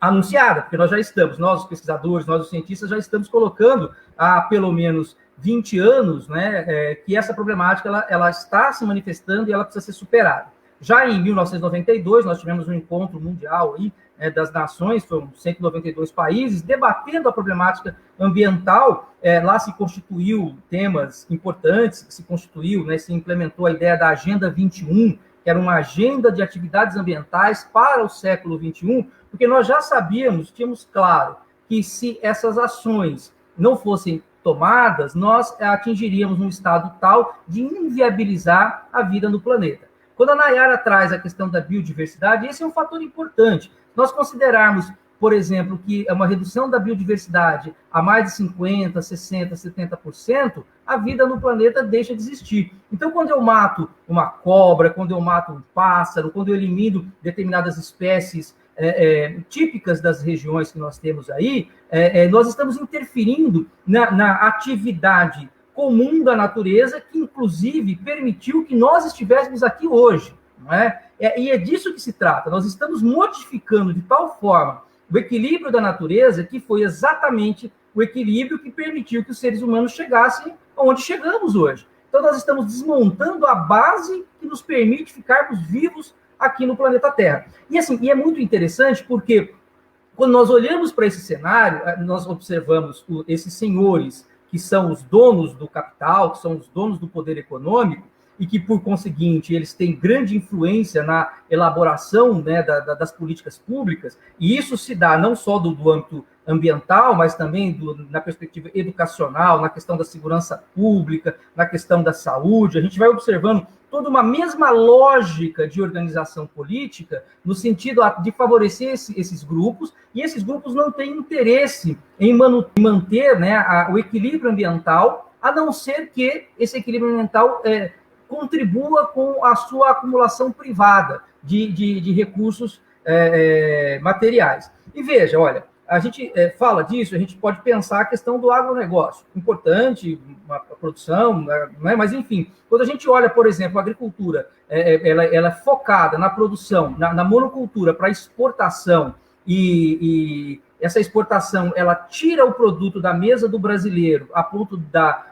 anunciada, porque nós já estamos, nós os pesquisadores, nós os cientistas, já estamos colocando há pelo menos 20 anos, né, que essa problemática ela está se manifestando e ela precisa ser superada. Já em 1992, nós tivemos um encontro mundial aí, das nações, foram 192 países, debatendo a problemática ambiental. Lá se constituiu temas importantes, se constituiu, né, se implementou a ideia da Agenda 21, que era uma agenda de atividades ambientais para o século 21, porque nós já sabíamos, tínhamos claro, que se essas ações não fossem tomadas, nós atingiríamos um estado tal de inviabilizar a vida no planeta. Quando a Nayara traz a questão da biodiversidade, esse é um fator importante. Nós considerarmos, por exemplo, que é uma redução da biodiversidade a mais de 50%, 60%, 70%, a vida no planeta deixa de existir. Então, quando eu mato uma cobra, quando eu mato um pássaro, quando eu elimino determinadas espécies típicas das regiões que nós temos aí, nós estamos interferindo na atividade comum da natureza, que inclusive permitiu que nós estivéssemos aqui hoje, não é? E é disso que se trata. Nós estamos modificando de tal forma o equilíbrio da natureza, que foi exatamente o equilíbrio que permitiu que os seres humanos chegassem onde chegamos hoje. Então, nós estamos desmontando a base que nos permite ficarmos vivos aqui no planeta Terra. E assim, é muito interessante porque quando nós olhamos para esse cenário, nós observamos esses senhores que são os donos do capital, que são os donos do poder econômico, e que, por conseguinte, eles têm grande influência na elaboração, né, das políticas públicas, e isso se dá não só do âmbito ambiental, mas também na perspectiva educacional, na questão da segurança pública, na questão da saúde. A gente vai observando toda uma mesma lógica de organização política, no sentido de favorecer esses grupos, e esses grupos não têm interesse em manter, né, o equilíbrio ambiental, a não ser que esse equilíbrio ambiental contribua com a sua acumulação privada de recursos materiais. E veja, olha, a gente fala disso, a gente pode pensar a questão do agronegócio, importante, a produção, né? Mas, enfim, quando a gente olha, por exemplo, a agricultura, ela é focada na produção, na monocultura para exportação, e essa exportação, ela tira o produto da mesa do brasileiro, a ponto da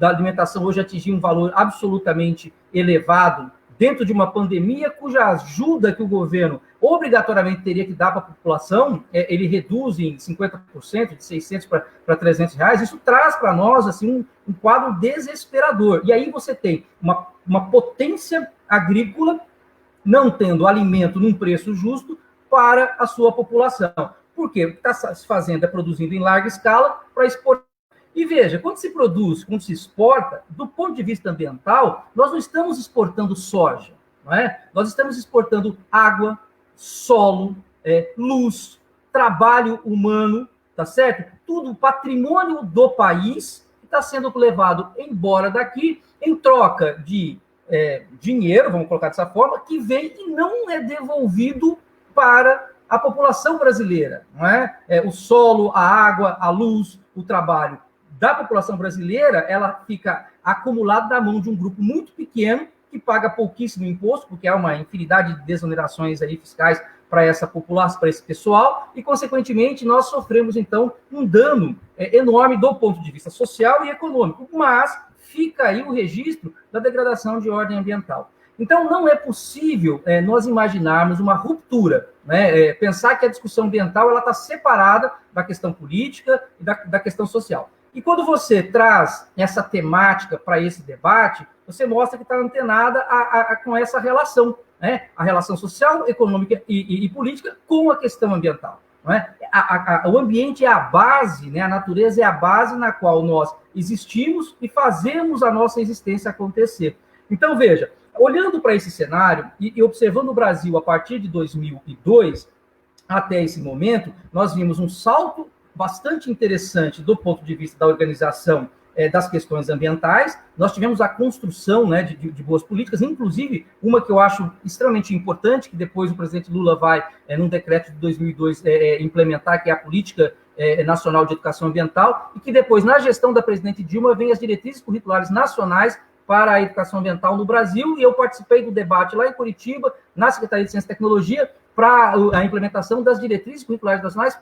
alimentação hoje atingir um valor absolutamente elevado, dentro de uma pandemia cuja ajuda que o governo obrigatoriamente teria que dar para a população, ele reduz em 50%, de 600 para 300 reais, isso traz para nós assim, um quadro desesperador. E aí você tem uma potência agrícola não tendo alimento num preço justo para a sua população. Por quê? O que está se fazendo é produzindo em larga escala para exportar. E veja, quando se produz, quando se exporta, do ponto de vista ambiental, nós não estamos exportando soja, não é? Nós estamos exportando água, solo, luz, trabalho humano, tá certo? Tudo o patrimônio do país que está sendo levado embora daqui em troca de dinheiro, vamos colocar dessa forma, que vem e não é devolvido para a população brasileira, não é? O solo, a água, a luz, o trabalho da população brasileira, ela fica acumulada na mão de um grupo muito pequeno que paga pouquíssimo imposto, porque há uma infinidade de desonerações aí fiscais para essa população, para esse pessoal, e, consequentemente, nós sofremos, então, um dano enorme do ponto de vista social e econômico, mas fica aí o registro da degradação de ordem ambiental. Então, não é possível nós imaginarmos uma ruptura, né? Pensar que a discussão ambiental está separada da questão política e da questão social. E quando você traz essa temática para esse debate, você mostra que está antenada com essa relação, né? A relação social, econômica e política com a questão ambiental. Não é? O ambiente é a base, né? A natureza é a base na qual nós existimos e fazemos a nossa existência acontecer. Então, veja, olhando para esse cenário e observando o Brasil a partir de 2002 até esse momento, nós vimos um salto bastante interessante do ponto de vista da organização das questões ambientais. Nós tivemos a construção, né, de boas políticas, inclusive uma que eu acho extremamente importante, que depois o presidente Lula vai, num decreto de 2002, implementar, que é a Política Nacional de Educação Ambiental, e que depois, na gestão da presidente Dilma, vem as diretrizes curriculares nacionais para a educação ambiental no Brasil, e eu participei do debate lá em Curitiba, na Secretaria de Ciência e Tecnologia, para a implementação das diretrizes curriculares nacionais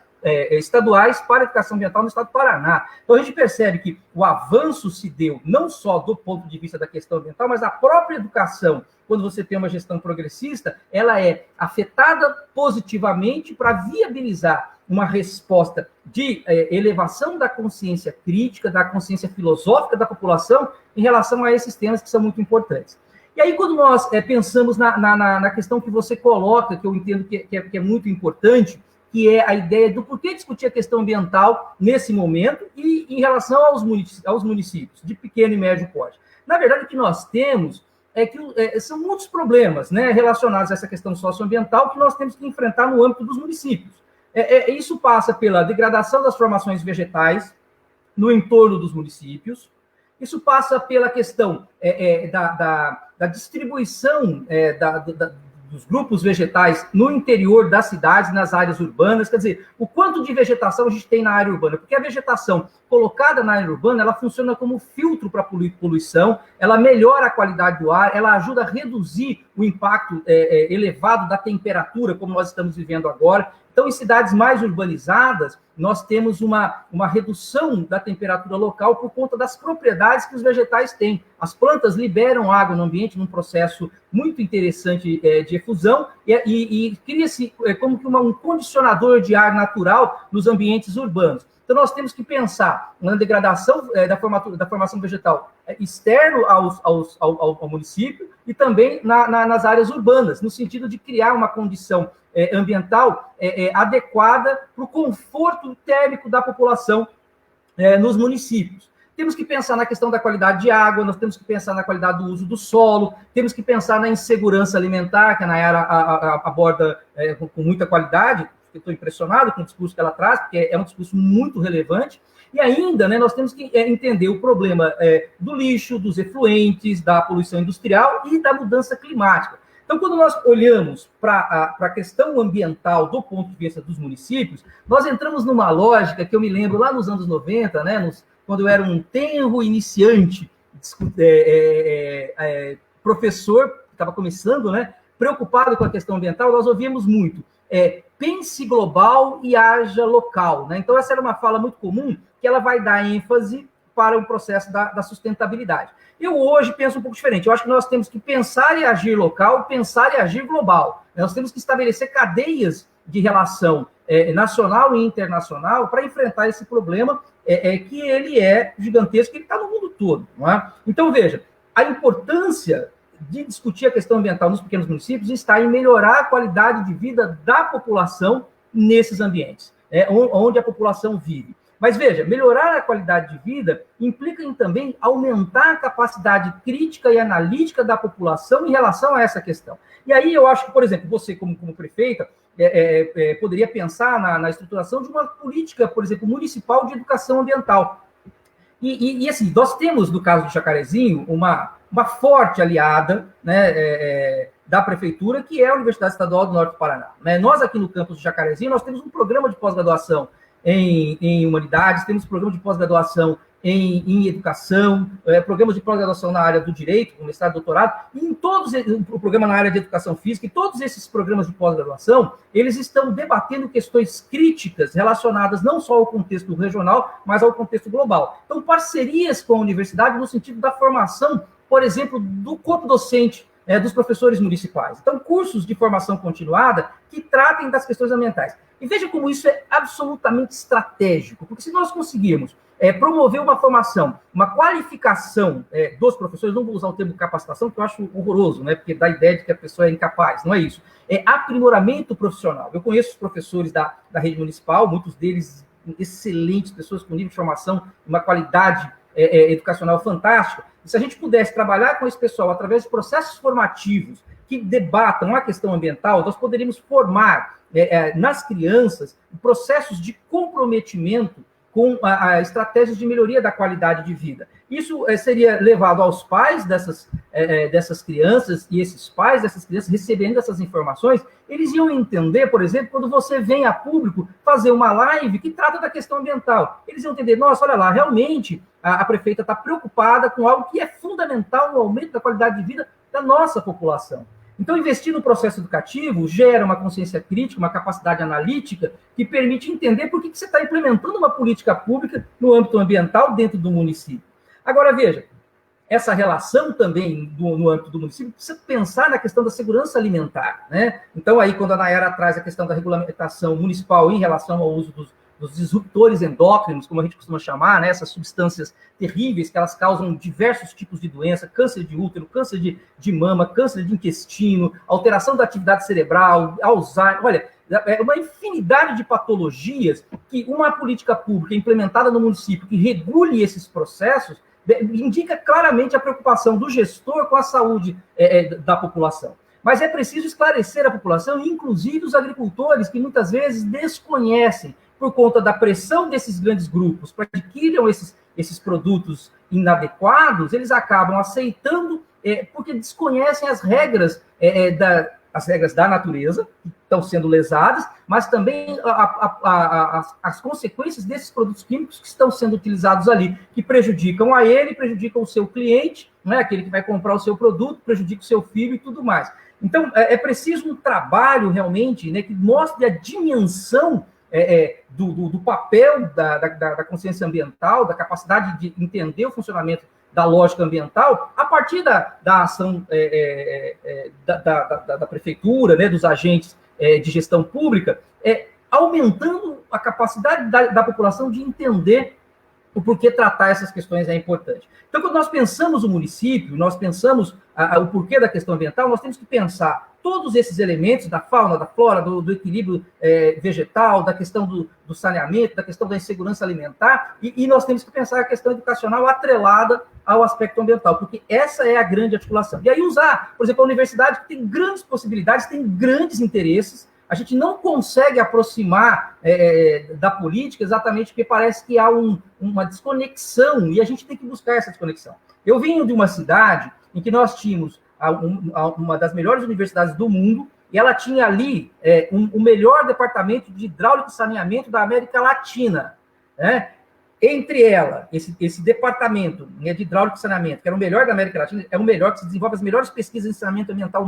estaduais para a educação ambiental no estado do Paraná. Então, a gente percebe que o avanço se deu não só do ponto de vista da questão ambiental, mas a própria educação, quando você tem uma gestão progressista, ela é afetada positivamente para viabilizar uma resposta de elevação da consciência crítica, da consciência filosófica da população em relação a esses temas que são muito importantes. E aí, quando nós pensamos na questão que você coloca, que eu entendo que é muito importante, que é a ideia do porquê discutir a questão ambiental nesse momento e em relação aos municípios de pequeno e médio porte. Na verdade, o que nós temos é que são muitos problemas, né, relacionados a essa questão socioambiental que nós temos que enfrentar no âmbito dos municípios. Isso passa pela degradação das formações vegetais no entorno dos municípios, isso passa pela questão da distribuição dos grupos vegetais no interior das cidades, nas áreas urbanas, quer dizer, o quanto de vegetação a gente tem na área urbana, porque a vegetação colocada na área urbana, ela funciona como filtro para poluição, ela melhora a qualidade do ar, ela ajuda a reduzir o impacto elevado da temperatura, como nós estamos vivendo agora. Então, em cidades mais urbanizadas, nós temos uma redução da temperatura local por conta das propriedades que os vegetais têm. As plantas liberam água no ambiente num processo muito interessante de efusão e cria-se como que um condicionador de ar natural nos ambientes urbanos. Então, nós temos que pensar na degradação da formação vegetal externo ao município e também nas áreas urbanas, no sentido de criar uma condição ambiental adequada para o conforto térmico da população nos municípios. Temos que pensar na questão da qualidade de água, nós temos que pensar na qualidade do uso do solo, temos que pensar na insegurança alimentar, que a Nayara aborda com muita qualidade. Estou impressionado com o discurso que ela traz, porque é um discurso muito relevante. E ainda, né, nós temos que entender o problema do lixo, dos efluentes, da poluição industrial e da mudança climática. Então, quando nós olhamos para a questão ambiental do ponto de vista dos municípios, nós entramos numa lógica que eu me lembro lá nos anos 90, né, quando eu era um tenro iniciante, professor, que estava começando, né, preocupado com a questão ambiental, nós ouvíamos muito. pense global e haja local, né? Então, essa era uma fala muito comum, que ela vai dar ênfase para o processo da sustentabilidade. Eu hoje penso um pouco diferente. Eu acho que nós temos que pensar e agir local, pensar e agir global. Nós temos que estabelecer cadeias de relação nacional e internacional para enfrentar esse problema que ele é gigantesco, ele está no mundo todo. Não é? Então, veja, a importância de discutir a questão ambiental nos pequenos municípios está em melhorar a qualidade de vida da população nesses ambientes, onde a população vive. Mas veja, melhorar a qualidade de vida implica em também aumentar a capacidade crítica e analítica da população em relação a essa questão. E aí eu acho que, por exemplo, você como prefeita poderia pensar na estruturação de uma política, por exemplo, municipal de educação ambiental. E assim, nós temos, no caso do Jacarezinho, uma forte aliada, né, da prefeitura, que é a Universidade Estadual do Norte do Paraná. Né? Nós aqui no campus do Jacarezinho, nós temos um programa de pós-graduação em humanidades, temos programa de pós-graduação em educação, programas de pós-graduação na área do direito, com mestrado e doutorado, e em todos o programa na área de educação física, e todos esses programas de pós-graduação, eles estão debatendo questões críticas relacionadas não só ao contexto regional, mas ao contexto global. Então, parcerias com a universidade no sentido da formação, por exemplo, do corpo docente, dos professores municipais. Então, cursos de formação continuada que tratem das questões ambientais. E veja como isso é absolutamente estratégico, porque se nós conseguirmos promover uma formação, uma qualificação dos professores, não vou usar o termo capacitação, que eu acho horroroso, né, porque dá a ideia de que a pessoa é incapaz, não é isso. É aprimoramento profissional. Eu conheço os professores da rede municipal, muitos deles excelentes, pessoas com nível de formação, uma qualidade educacional fantástica. E se a gente pudesse trabalhar com esse pessoal através de processos formativos que debatam a questão ambiental, nós poderíamos formar nas crianças processos de comprometimento com estratégias de melhoria da qualidade de vida. Isso seria levado aos pais dessas crianças, e esses pais dessas crianças, recebendo essas informações, eles iam entender, por exemplo, quando você vem a público fazer uma live que trata da questão ambiental. Eles iam entender, nossa, olha lá, realmente a prefeita está preocupada com algo que é fundamental no aumento da qualidade de vida da nossa população. Então, investir no processo educativo gera uma consciência crítica, uma capacidade analítica que permite entender por que você está implementando uma política pública no âmbito ambiental dentro do município. Agora, veja, essa relação também no âmbito do município precisa pensar na questão da segurança alimentar, né? Então, aí, quando a Nayara traz a questão da regulamentação municipal em relação ao uso dos disruptores endócrinos, como a gente costuma chamar, né, essas substâncias terríveis que elas causam diversos tipos de doença, câncer de útero, câncer de mama, câncer de intestino, alteração da atividade cerebral, Alzheimer, olha, é uma infinidade de patologias que uma política pública implementada no município que regule esses processos indica claramente a preocupação do gestor com a saúde da população. Mas é preciso esclarecer a população, inclusive os agricultores, que muitas vezes desconhecem, por conta da pressão desses grandes grupos para adquirir esses produtos inadequados, eles acabam aceitando porque desconhecem as regras da natureza, que estão sendo lesadas, mas também as consequências desses produtos químicos que estão sendo utilizados ali, que prejudicam a ele, prejudicam o seu cliente, né, aquele que vai comprar o seu produto, prejudica o seu filho e tudo mais. Então, é preciso um trabalho realmente, né, que mostre a dimensão do papel da consciência ambiental, da capacidade de entender o funcionamento da lógica ambiental, a partir da ação da prefeitura, né, dos agentes de gestão pública, aumentando a capacidade da população de entender o porquê tratar essas questões é importante. Então, quando nós pensamos o município, nós pensamos o porquê da questão ambiental, nós temos que pensar todos esses elementos da fauna, da flora, do equilíbrio vegetal, da questão do saneamento, da questão da insegurança alimentar, e nós temos que pensar a questão educacional atrelada ao aspecto ambiental, porque essa é a grande articulação. E aí usar, por exemplo, a universidade que tem grandes possibilidades, tem grandes interesses, a gente não consegue aproximar da política exatamente porque parece que há uma desconexão, e a gente tem que buscar essa desconexão. Eu venho de uma cidade em que nós tínhamos uma das melhores universidades do mundo, e ela tinha ali o melhor departamento de hidráulica e saneamento da América Latina, né? Entre ela, esse departamento, né, de hidráulica e saneamento, que era o melhor da América Latina, é o melhor, que se desenvolve as melhores pesquisas em saneamento ambiental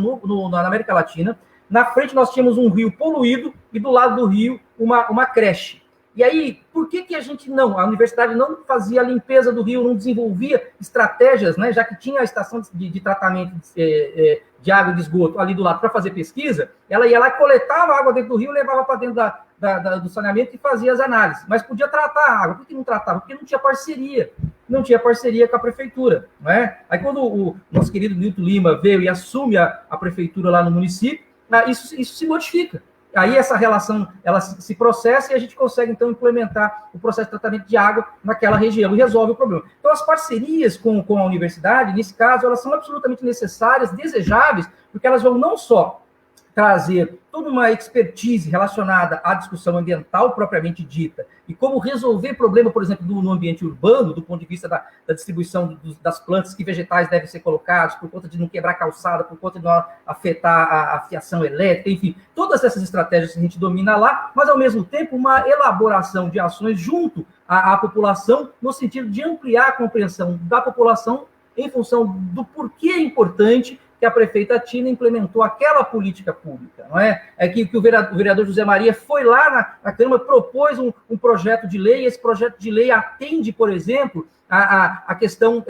na América Latina, Na frente nós tínhamos um rio poluído e do lado do rio uma creche. E aí, por que a gente não, a universidade não fazia a limpeza do rio, não desenvolvia estratégias, né, já que tinha a estação de tratamento de água e de esgoto ali do lado para fazer pesquisa, ela ia lá, coletava a água dentro do rio, levava para dentro do saneamento e fazia as análises. Mas podia tratar a água. Por que não tratava? Porque não tinha parceria. Não tinha parceria com a prefeitura. Não é? Aí quando o nosso querido Nilton Lima veio e assume a prefeitura lá no município, isso se modifica. Aí essa relação, ela se processa e a gente consegue, então, implementar o processo de tratamento de água naquela região e resolve o problema. Então, as parcerias com a universidade, nesse caso, elas são absolutamente necessárias, desejáveis, porque elas vão não só trazer toda uma expertise relacionada à discussão ambiental propriamente dita, e como resolver problema, por exemplo, no ambiente urbano, do ponto de vista da distribuição das plantas, que vegetais devem ser colocados, por conta de não quebrar calçada, por conta de não afetar a fiação elétrica, enfim, todas essas estratégias que a gente domina lá, mas, ao mesmo tempo, uma elaboração de ações junto à população, no sentido de ampliar a compreensão da população em função do porquê é importante que a prefeita Tina implementou aquela política pública, não é? É que o vereador José Maria foi lá na Câmara, propôs um projeto de lei, esse projeto de lei atende, por exemplo, a questão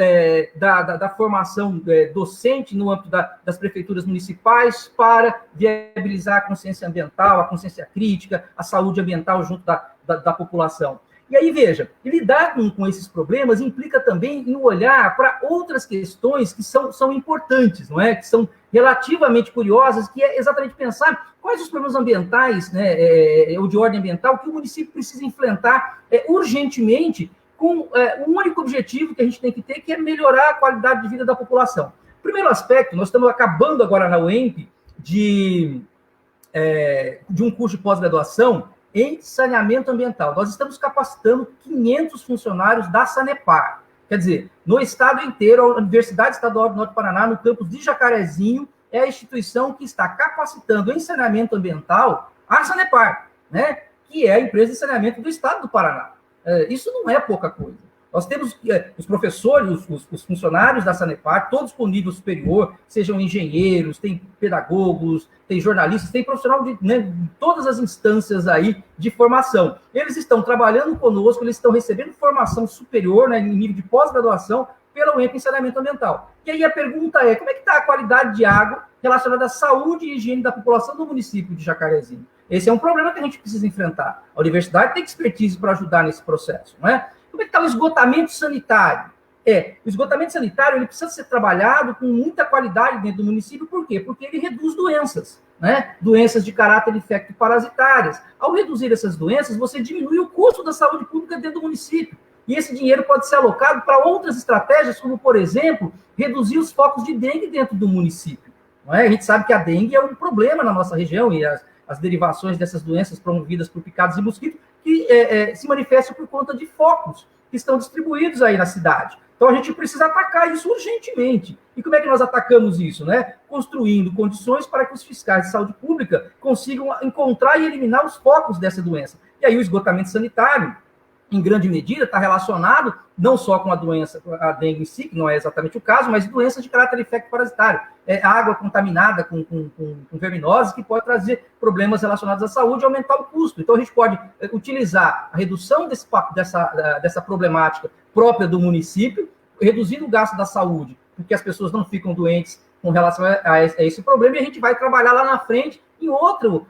da formação docente no âmbito das prefeituras municipais para viabilizar a consciência ambiental, a consciência crítica, a saúde ambiental junto da população. E aí, veja, lidar com esses problemas implica também em olhar para outras questões que são importantes, não é? Que são relativamente curiosas, que é exatamente pensar quais os problemas ambientais, né, ou de ordem ambiental, que o município precisa enfrentar urgentemente com um único objetivo que a gente tem que ter, que é melhorar a qualidade de vida da população. Primeiro aspecto, nós estamos acabando agora na UEMP de um curso de pós-graduação em saneamento ambiental. Nós estamos capacitando 500 funcionários da Sanepar. Quer dizer, no estado inteiro, a Universidade Estadual do Norte do Paraná, no campus de Jacarezinho, é a instituição que está capacitando em saneamento ambiental a Sanepar, né? Que é a empresa de saneamento do estado do Paraná. Isso não é pouca coisa. Nós temos os professores, os funcionários da Sanepar, todos com nível superior, sejam engenheiros, tem pedagogos, tem jornalistas, tem profissional de todas as instâncias aí de formação. Eles estão trabalhando conosco, eles estão recebendo formação superior, né, em nível de pós-graduação, pela UEMP em saneamento ambiental. E aí a pergunta é, como é que está a qualidade de água relacionada à saúde e higiene da população do município de Jacarezinho? Esse é um problema que a gente precisa enfrentar. A universidade tem expertise para ajudar nesse processo, não é? Como é que está o esgotamento sanitário? O esgotamento sanitário ele precisa ser trabalhado com muita qualidade dentro do município, por quê? Porque ele reduz doenças, né? Doenças de caráter infecto-parasitárias. Ao reduzir essas doenças, você diminui o custo da saúde pública dentro do município. E esse dinheiro pode ser alocado para outras estratégias, como, por exemplo, reduzir os focos de dengue dentro do município. Não é? A gente sabe que a dengue é um problema na nossa região e as derivações dessas doenças promovidas por picados de mosquito que se manifestam por conta de focos que estão distribuídos aí na cidade. Então, a gente precisa atacar isso urgentemente. E como é que nós atacamos isso, né? Construindo condições para que os fiscais de saúde pública consigam encontrar e eliminar os focos dessa doença. E aí o esgotamento sanitário, em grande medida, está relacionado não só com a doença, a dengue em si, que não é exatamente o caso, mas doenças de caráter infecto-parasitário. Água contaminada com verminoses, que pode trazer problemas relacionados à saúde e aumentar o custo. Então, a gente pode utilizar a redução dessa problemática própria do município, reduzindo o gasto da saúde, porque as pessoas não ficam doentes com relação a esse problema, e a gente vai trabalhar lá na frente em outro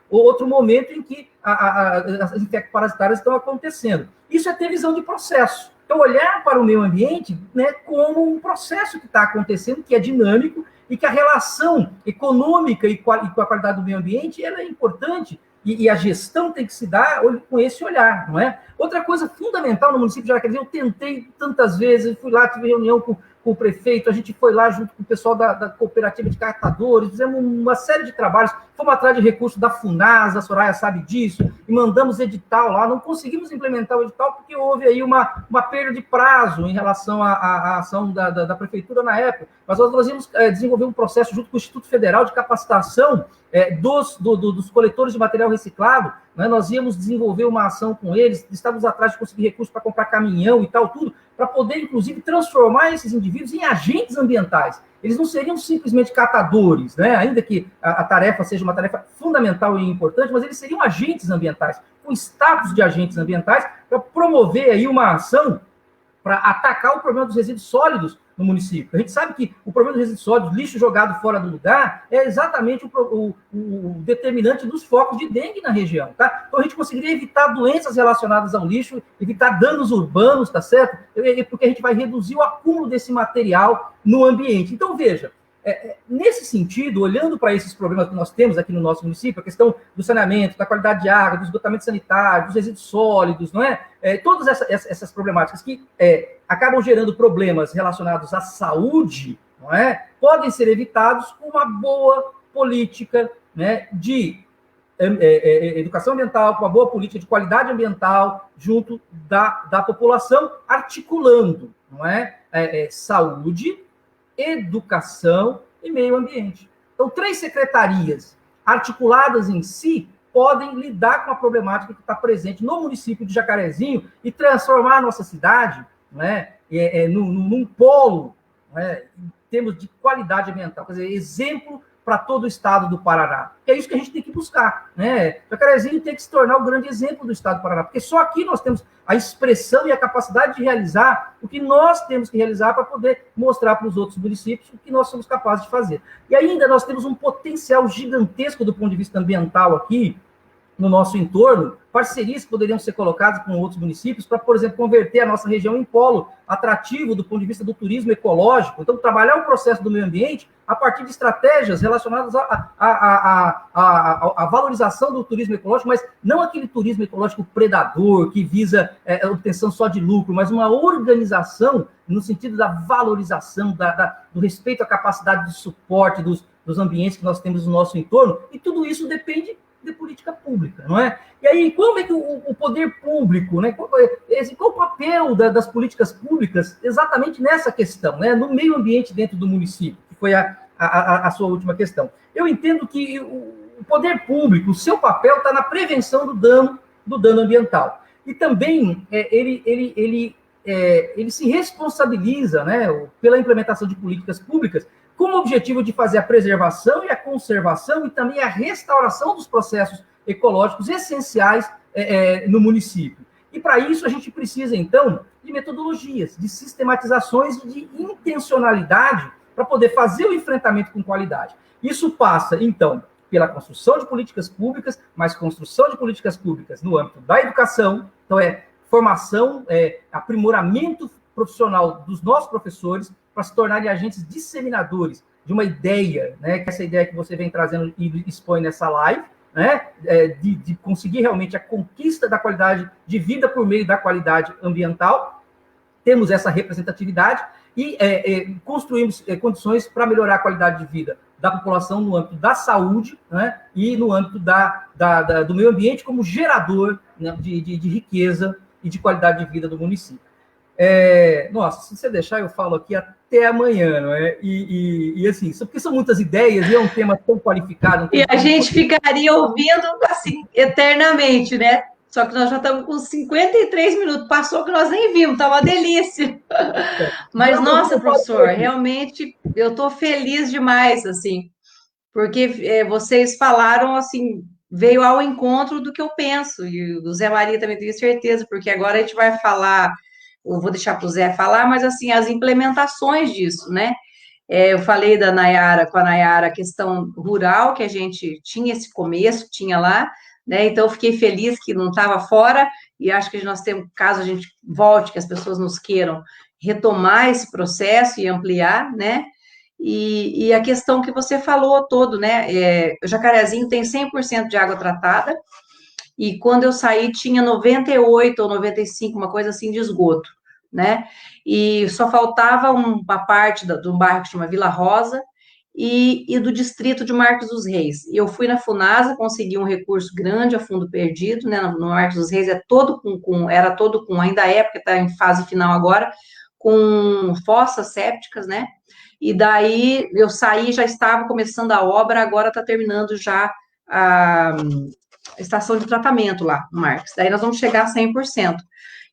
momento em que as infecto-parasitárias estão acontecendo. Isso é ter visão de processo. Então, olhar para o meio ambiente, né, como um processo que está acontecendo, que é dinâmico, e que a relação econômica e com a qualidade do meio ambiente ela é importante, e a gestão tem que se dar com esse olhar, não é? Outra coisa fundamental no município de Jacarezinho, eu tentei tantas vezes, fui lá, tive reunião com o prefeito, a gente foi lá junto com o pessoal da cooperativa de catadores, fizemos uma série de trabalhos, fomos atrás de recursos da FUNAS, a Soraya sabe disso, e mandamos edital lá, não conseguimos implementar o edital porque houve aí uma perda de prazo em relação à ação da prefeitura na época, mas nós íamos desenvolver um processo junto com o Instituto Federal de capacitação dos coletores de material reciclado, né? Nós íamos desenvolver uma ação com eles, estávamos atrás de conseguir recursos para comprar caminhão e tal, tudo, para poder, inclusive, transformar esses indivíduos em agentes ambientais. Eles não seriam simplesmente catadores, né? Ainda que a tarefa seja uma tarefa fundamental e importante, mas eles seriam agentes ambientais, com status de agentes ambientais, para promover aí uma ação para atacar o problema dos resíduos sólidos no município. A gente sabe que o problema dos resíduos sólidos, lixo jogado fora do lugar, é exatamente o determinante dos focos de dengue na região, tá? Então a gente conseguiria evitar doenças relacionadas ao lixo, evitar danos urbanos, tá certo? Porque a gente vai reduzir o acúmulo desse material no ambiente. Então, veja, nesse sentido, olhando para esses problemas que nós temos aqui no nosso município, a questão do saneamento, da qualidade de água, do esgotamento sanitário, dos resíduos sólidos, não é? Todas essas problemáticas que acabam gerando problemas relacionados à saúde, não é? Podem ser evitados com uma boa política, né, de educação ambiental, com uma boa política de qualidade ambiental junto da população, articulando, não é? Saúde, educação e meio ambiente. Então, 3 secretarias articuladas em si podem lidar com a problemática que está presente no município de Jacarezinho e transformar a nossa cidade, né, num polo, né, em termos de qualidade ambiental, quer dizer, exemplo para todo o estado do Paraná. É isso que a gente tem que buscar, né? Jacarezinho tem que se tornar o grande exemplo do estado do Paraná, porque só aqui nós temos a expressão e a capacidade de realizar o que nós temos que realizar para poder mostrar para os outros municípios o que nós somos capazes de fazer. E ainda nós temos um potencial gigantesco do ponto de vista ambiental aqui no nosso entorno, parcerias que poderiam ser colocadas com outros municípios para, por exemplo, converter a nossa região em polo atrativo do ponto de vista do turismo ecológico. Então, trabalhar o processo do meio ambiente a partir de estratégias relacionadas à valorização do turismo ecológico, mas não aquele turismo ecológico predador, que visa a obtenção só de lucro, mas uma organização no sentido da valorização, do respeito à capacidade de suporte dos ambientes que nós temos no nosso entorno, e tudo isso depende de política pública, não é? E aí, como é que o poder público, né, qual o papel das políticas públicas exatamente nessa questão, né, no meio ambiente dentro do município, que foi a sua última questão? Eu entendo que o poder público, o seu papel está na prevenção do dano ambiental. E também ele se responsabiliza, né, pela implementação de políticas públicas com o objetivo de fazer a preservação e a conservação e também a restauração dos processos ecológicos essenciais no município. E para isso a gente precisa, então, de metodologias, de sistematizações e de intencionalidade para poder fazer o enfrentamento com qualidade. Isso passa, então, pela construção de políticas públicas, mas construção de políticas públicas no âmbito da educação, então formação, aprimoramento profissional dos nossos professores para se tornarem agentes disseminadores de uma ideia, né, que essa ideia que você vem trazendo e expõe nessa live, né, de conseguir realmente a conquista da qualidade de vida por meio da qualidade ambiental. Temos essa representatividade e construímos condições para melhorar a qualidade de vida da população no âmbito da saúde, né, e no âmbito do meio ambiente como gerador, né, de riqueza e de qualidade de vida do município. Nossa, se você deixar, eu falo aqui até amanhã, não é? E assim, porque são muitas ideias e é um tema tão qualificado. E a gente ficaria ouvindo assim eternamente, né? Só que nós já estamos com 53 minutos, passou que nós nem vimos, tá uma delícia. Mas, nossa, professor, realmente eu estou feliz demais, assim, porque vocês falaram, assim, veio ao encontro do que eu penso, e o Zé Maria também tem certeza, porque agora a gente vai falar, eu vou deixar para o Zé falar, mas, assim, as implementações disso, né? Eu falei com a Nayara, a questão rural, que a gente tinha esse começo, tinha lá, né? Então, eu fiquei feliz que não estava fora, e acho que nós temos, caso a gente volte, que as pessoas nos queiram retomar esse processo e ampliar, né? E a questão que você falou todo, né? O Jacarezinho tem 100% de água tratada, e quando eu saí tinha 98 ou 95, uma coisa assim, de esgoto, né? E só faltava uma parte do bairro que chama Vila Rosa, e do distrito de Marcos dos Reis. E eu fui na Funasa, consegui um recurso grande a fundo perdido, né? No Marcos dos Reis era todo com, ainda é, porque está em fase final agora, com fossas sépticas, né? E daí eu saí, já estava começando a obra, agora está terminando já estação de tratamento lá, Marcos. Daí nós vamos chegar a 100%.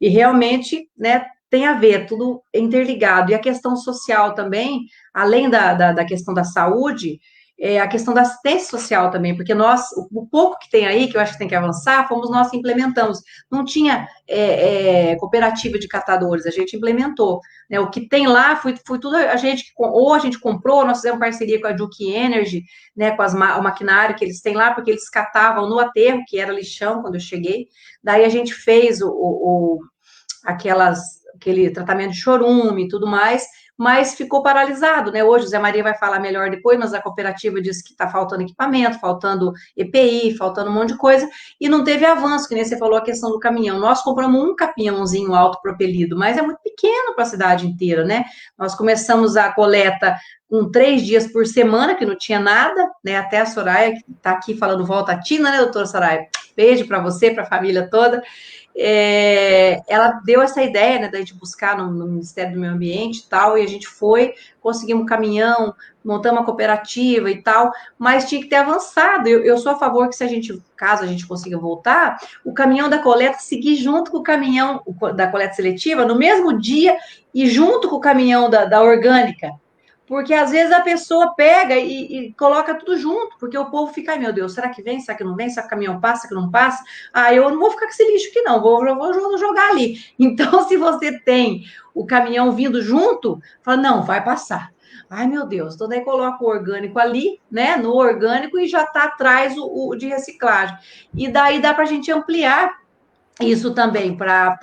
E realmente, né, tem a ver, tudo interligado. E a questão social também, além da questão da saúde, a questão da assistência social também, porque nós, o pouco que tem aí, que eu acho que tem que avançar, fomos nós que implementamos. Não tinha cooperativa de catadores, a gente implementou. Né? O que tem lá foi tudo a gente, ou a gente comprou, nós fizemos parceria com a Duke Energy, né, com o maquinário que eles têm lá, porque eles catavam no aterro, que era lixão quando eu cheguei. Daí a gente fez aquele tratamento de chorume e tudo mais, mas ficou paralisado, né? Hoje o Zé Maria vai falar melhor depois, mas a cooperativa disse que está faltando equipamento, faltando EPI, faltando um monte de coisa, e não teve avanço, que nem você falou a questão do caminhão. Nós compramos um caminhãozinho autopropelido, mas é muito pequeno para a cidade inteira, né? Nós começamos a coleta com 3 dias por semana, que não tinha nada, né? Até a Soraya, que está aqui falando volta a Tina, né, doutora Soraya? Beijo para você, para a família toda. Ela deu essa ideia, né, da gente buscar no Ministério do Meio Ambiente e tal, e a gente foi, conseguimos um caminhão, montamos uma cooperativa e tal, mas tinha que ter avançado. Eu sou a favor que caso a gente consiga voltar, o caminhão da coleta seguir junto com o caminhão da coleta seletiva no mesmo dia e junto com o caminhão da orgânica. Porque às vezes a pessoa pega e coloca tudo junto, porque o povo fica, ai meu Deus, será que vem, será que não vem, será que o caminhão passa, será que não passa? Ah, eu não vou ficar com esse lixo aqui não, vou jogar ali. Então, se você tem o caminhão vindo junto, fala, não, vai passar. Ai meu Deus, então daí coloca o orgânico ali, né, no orgânico e já está atrás o de reciclagem. E daí dá para a gente ampliar isso também para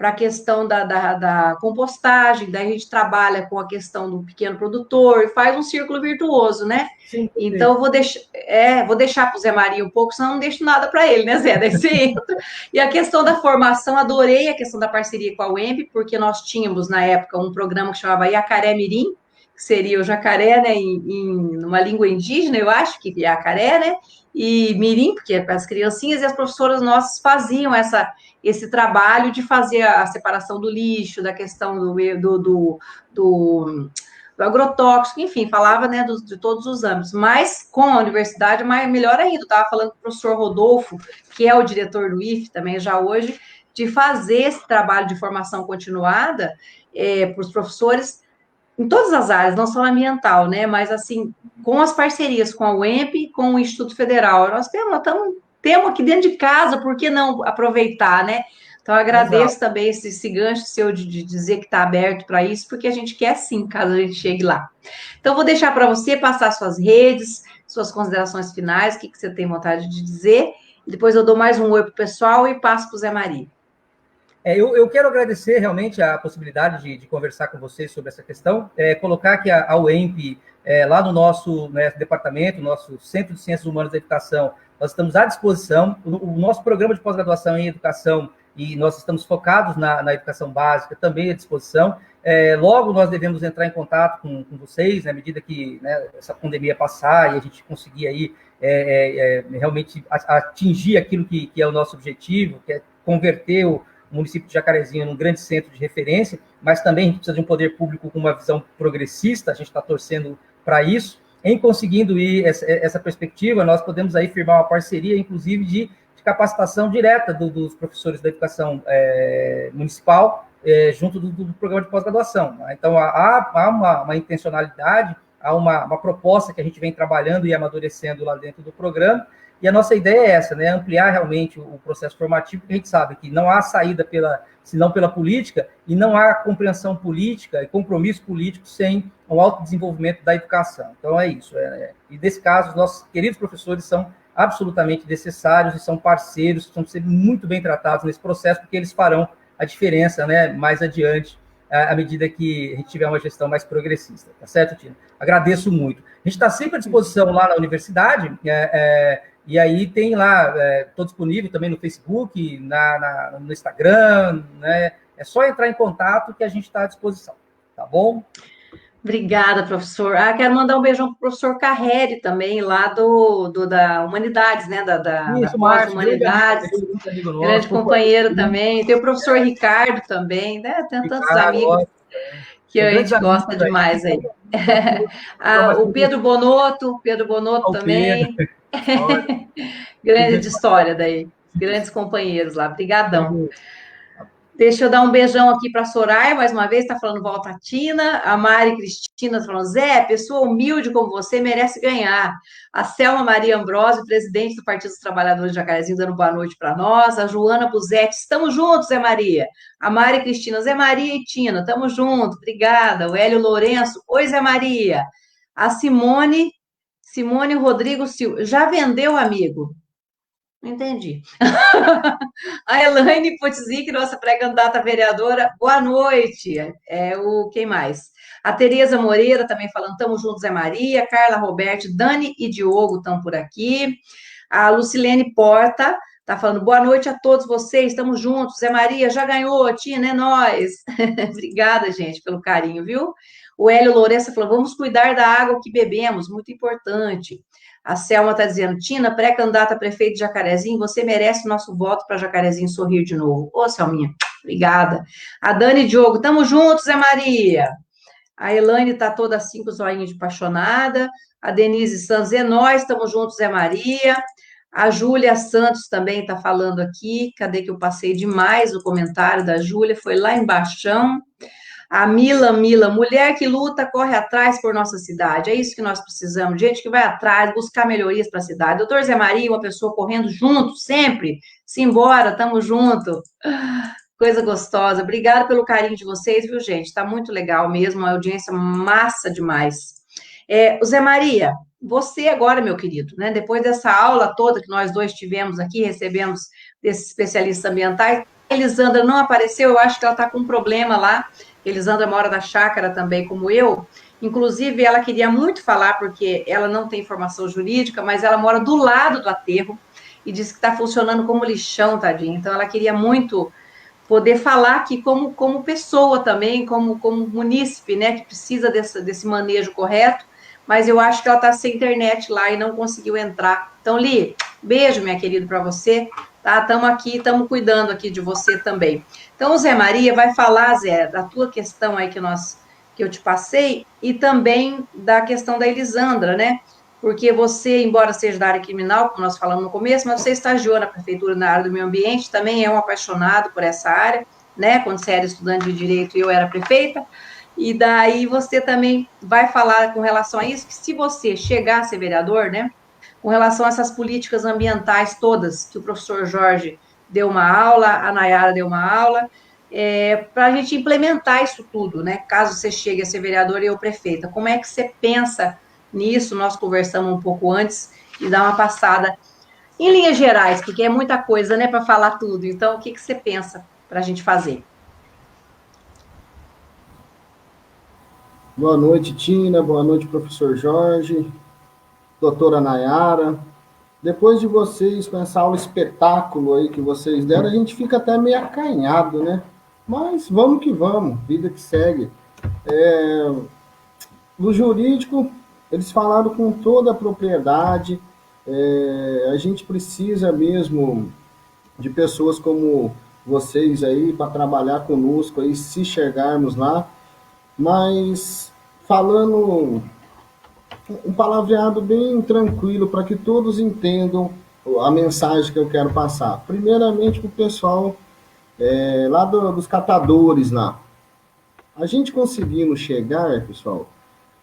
a questão da compostagem, daí a gente trabalha com a questão do pequeno produtor, faz um círculo virtuoso, né? Sim, então, vou deixar para o Zé Maria um pouco, senão não deixo nada para ele, né, Zé? Daí você entra. E a questão da formação, adorei a questão da parceria com a UEMP, porque nós tínhamos, na época, um programa que chamava Iacaré Mirim, que seria o jacaré, né, numa língua indígena, eu acho que Iacaré, né? E Mirim, porque é para as criancinhas, e as professoras nossas faziam esse trabalho de fazer a separação do lixo, da questão do agrotóxico, enfim, falava, né, de todos os âmbitos. Mas com a universidade, melhor ainda, eu estava falando com o professor Rodolfo, que é o diretor do IFE também já hoje, de fazer esse trabalho de formação continuada para os professores em todas as áreas, não só ambiental, né, mas assim, com as parcerias com a UEMP e com o Instituto Federal. Nós temos aqui dentro de casa, por que não aproveitar, né? Então, eu agradeço também esse gancho seu de dizer que está aberto para isso, porque a gente quer sim, caso a gente chegue lá. Então, vou deixar para você passar suas redes, suas considerações finais, o que você tem vontade de dizer, depois eu dou mais um oi para o pessoal e passo para o Zé Maria. Eu quero agradecer realmente a possibilidade de conversar com vocês sobre essa questão, colocar que a UEMP, lá no nosso, né, departamento, nosso Centro de Ciências Humanas da Educação, nós estamos à disposição, o nosso programa de pós-graduação em educação, e nós estamos focados na educação básica, também à disposição. Logo nós devemos entrar em contato com vocês, na medida que, né, essa pandemia passar e a gente conseguir aí realmente atingir aquilo que é o nosso objetivo, que é converter o município de Jacarezinho num grande centro de referência, mas também a gente precisa de um poder público com uma visão progressista, a gente está torcendo para isso. Em conseguindo ir essa perspectiva, nós podemos aí firmar uma parceria, inclusive, de capacitação direta dos professores da educação municipal, junto do programa de pós-graduação. Então, há uma intencionalidade, há uma proposta que a gente vem trabalhando e amadurecendo lá dentro do programa, e a nossa ideia é essa, né? Ampliar realmente o processo formativo, porque a gente sabe que não há saída senão pela política, e não há compreensão política e compromisso político sem o autodesenvolvimento da educação. Então, é isso. E, nesse caso, os nossos queridos professores são absolutamente necessários e são parceiros, que estão sendo muito bem tratados nesse processo, porque eles farão a diferença, né, mais adiante, à medida que a gente tiver uma gestão mais progressista. Tá certo, Tina? Agradeço muito. A gente está sempre à disposição lá na universidade, e aí tem lá, estou disponível também no Facebook, no Instagram, né? É só entrar em contato que a gente está à disposição, tá bom? Obrigada, professor. Quero mandar um beijão para o professor Carreri também, lá da Humanidades, né? Da Pós-Humanidades. Grande companheiro também. Tem o professor Ricardo também, né? Tem tantos amigos que a gente gosta demais aí. O Pedro Bonotto também. Grande história daí. Grandes companheiros lá. Brigadão. Deixa eu dar um beijão aqui para a Soraya, mais uma vez, está falando volta a Tina. A Mari Cristina está falando, Zé, pessoa humilde como você merece ganhar. A Selma Maria Ambrosio, presidente do Partido dos Trabalhadores de Jacarezinho, dando boa noite para nós. A Joana Buzetti, estamos juntos, Zé Maria. A Mari Cristina, Zé Maria e Tina, estamos juntos, obrigada. O Hélio Lourenço, oi, Zé Maria. A Simone Rodrigo Silva, já vendeu, amigo? Não entendi. A Elaine Potzik, nossa pré-candidata vereadora, boa noite. Quem mais? A Tereza Moreira também falando, estamos juntos, Zé Maria. Carla Roberto, Dani e Diogo estão por aqui. A Lucilene Porta está falando, boa noite a todos vocês, estamos juntos. Zé Maria, já ganhou, Tina, é nóis. Obrigada, gente, pelo carinho, viu? O Hélio Lourenço falou, vamos cuidar da água que bebemos, muito importante. A Selma está dizendo, Tina, pré-candidata a prefeito de Jacarezinho, você merece o nosso voto para Jacarezinho sorrir de novo. Ô, Selminha, obrigada. A Dani e Diogo, tamo juntos, Zé Maria. A Elaine está toda assim com o zoinho de apaixonada. A Denise Santos, é nós, estamos juntos, Zé Maria. A Júlia Santos também está falando aqui. Cadê que eu passei demais o comentário da Júlia? Foi lá embaixo. A Mila, mulher que luta, corre atrás por nossa cidade. É isso que nós precisamos, gente que vai atrás, buscar melhorias para a cidade. Doutor Zé Maria, uma pessoa correndo junto, sempre. Simbora, tamo junto. Coisa gostosa. Obrigada pelo carinho de vocês, viu, gente? Tá muito legal mesmo, uma audiência massa demais. O Zé Maria, você agora, meu querido, né? Depois dessa aula toda que nós dois tivemos aqui, recebemos desses especialistas ambientais, a Elisandra não apareceu, eu acho que ela está com um problema lá. Elisandra mora na chácara também, como eu. Inclusive, ela queria muito falar, porque ela não tem formação jurídica, mas ela mora do lado do aterro e disse que está funcionando como lixão, tadinha. Então, ela queria muito poder falar aqui como pessoa também, como munícipe, né, que precisa desse manejo correto, mas eu acho que ela está sem internet lá e não conseguiu entrar. Então, Li, beijo, minha querida, para você. Tá, estamos aqui, estamos cuidando aqui de você também. Então, o Zé Maria vai falar, Zé, da tua questão aí que eu te passei e também da questão da Elisandra, né? Porque você, embora seja da área criminal, como nós falamos no começo, mas você estagiou na prefeitura na área do meio ambiente, também é um apaixonado por essa área, né? Quando você era estudante de direito e eu era prefeita. E daí você também vai falar com relação a isso, que se você chegar a ser vereador, né? Com relação a essas políticas ambientais todas, que o professor Jorge deu uma aula, a Nayara deu uma aula, para a gente implementar isso tudo, né? Caso você chegue a ser vereador e eu prefeita. Como é que você pensa nisso? Nós conversamos um pouco antes e dá uma passada em linhas gerais, porque é muita coisa, né, para falar tudo. Então, o que você pensa para a gente fazer? Boa noite, Tina. Boa noite, professor Jorge. Doutora Nayara, depois de vocês, com essa aula espetáculo aí que vocês deram, a gente fica até meio acanhado, né? Mas vamos que vamos, vida que segue. No jurídico, eles falaram com toda a propriedade, a gente precisa mesmo de pessoas como vocês aí para trabalhar conosco aí, se chegarmos lá, mas falando um palavreado bem tranquilo para que todos entendam a mensagem que eu quero passar. Primeiramente para o pessoal lá dos catadores lá. A gente conseguindo chegar, pessoal,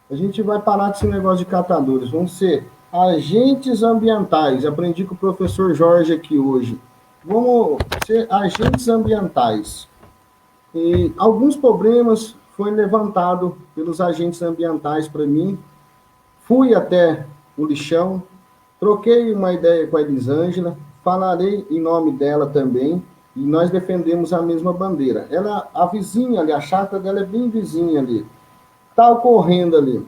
a gente vai parar com esse negócio de catadores. Vão ser agentes ambientais. Aprendi com o professor Jorge aqui hoje. Vamos ser agentes ambientais. E alguns problemas foram levantados pelos agentes ambientais para mim. Fui até o lixão, troquei uma ideia com a Elisângela, falarei em nome dela também, e nós defendemos a mesma bandeira. Ela, a vizinha ali, a chácara dela é bem vizinha ali. Está ocorrendo ali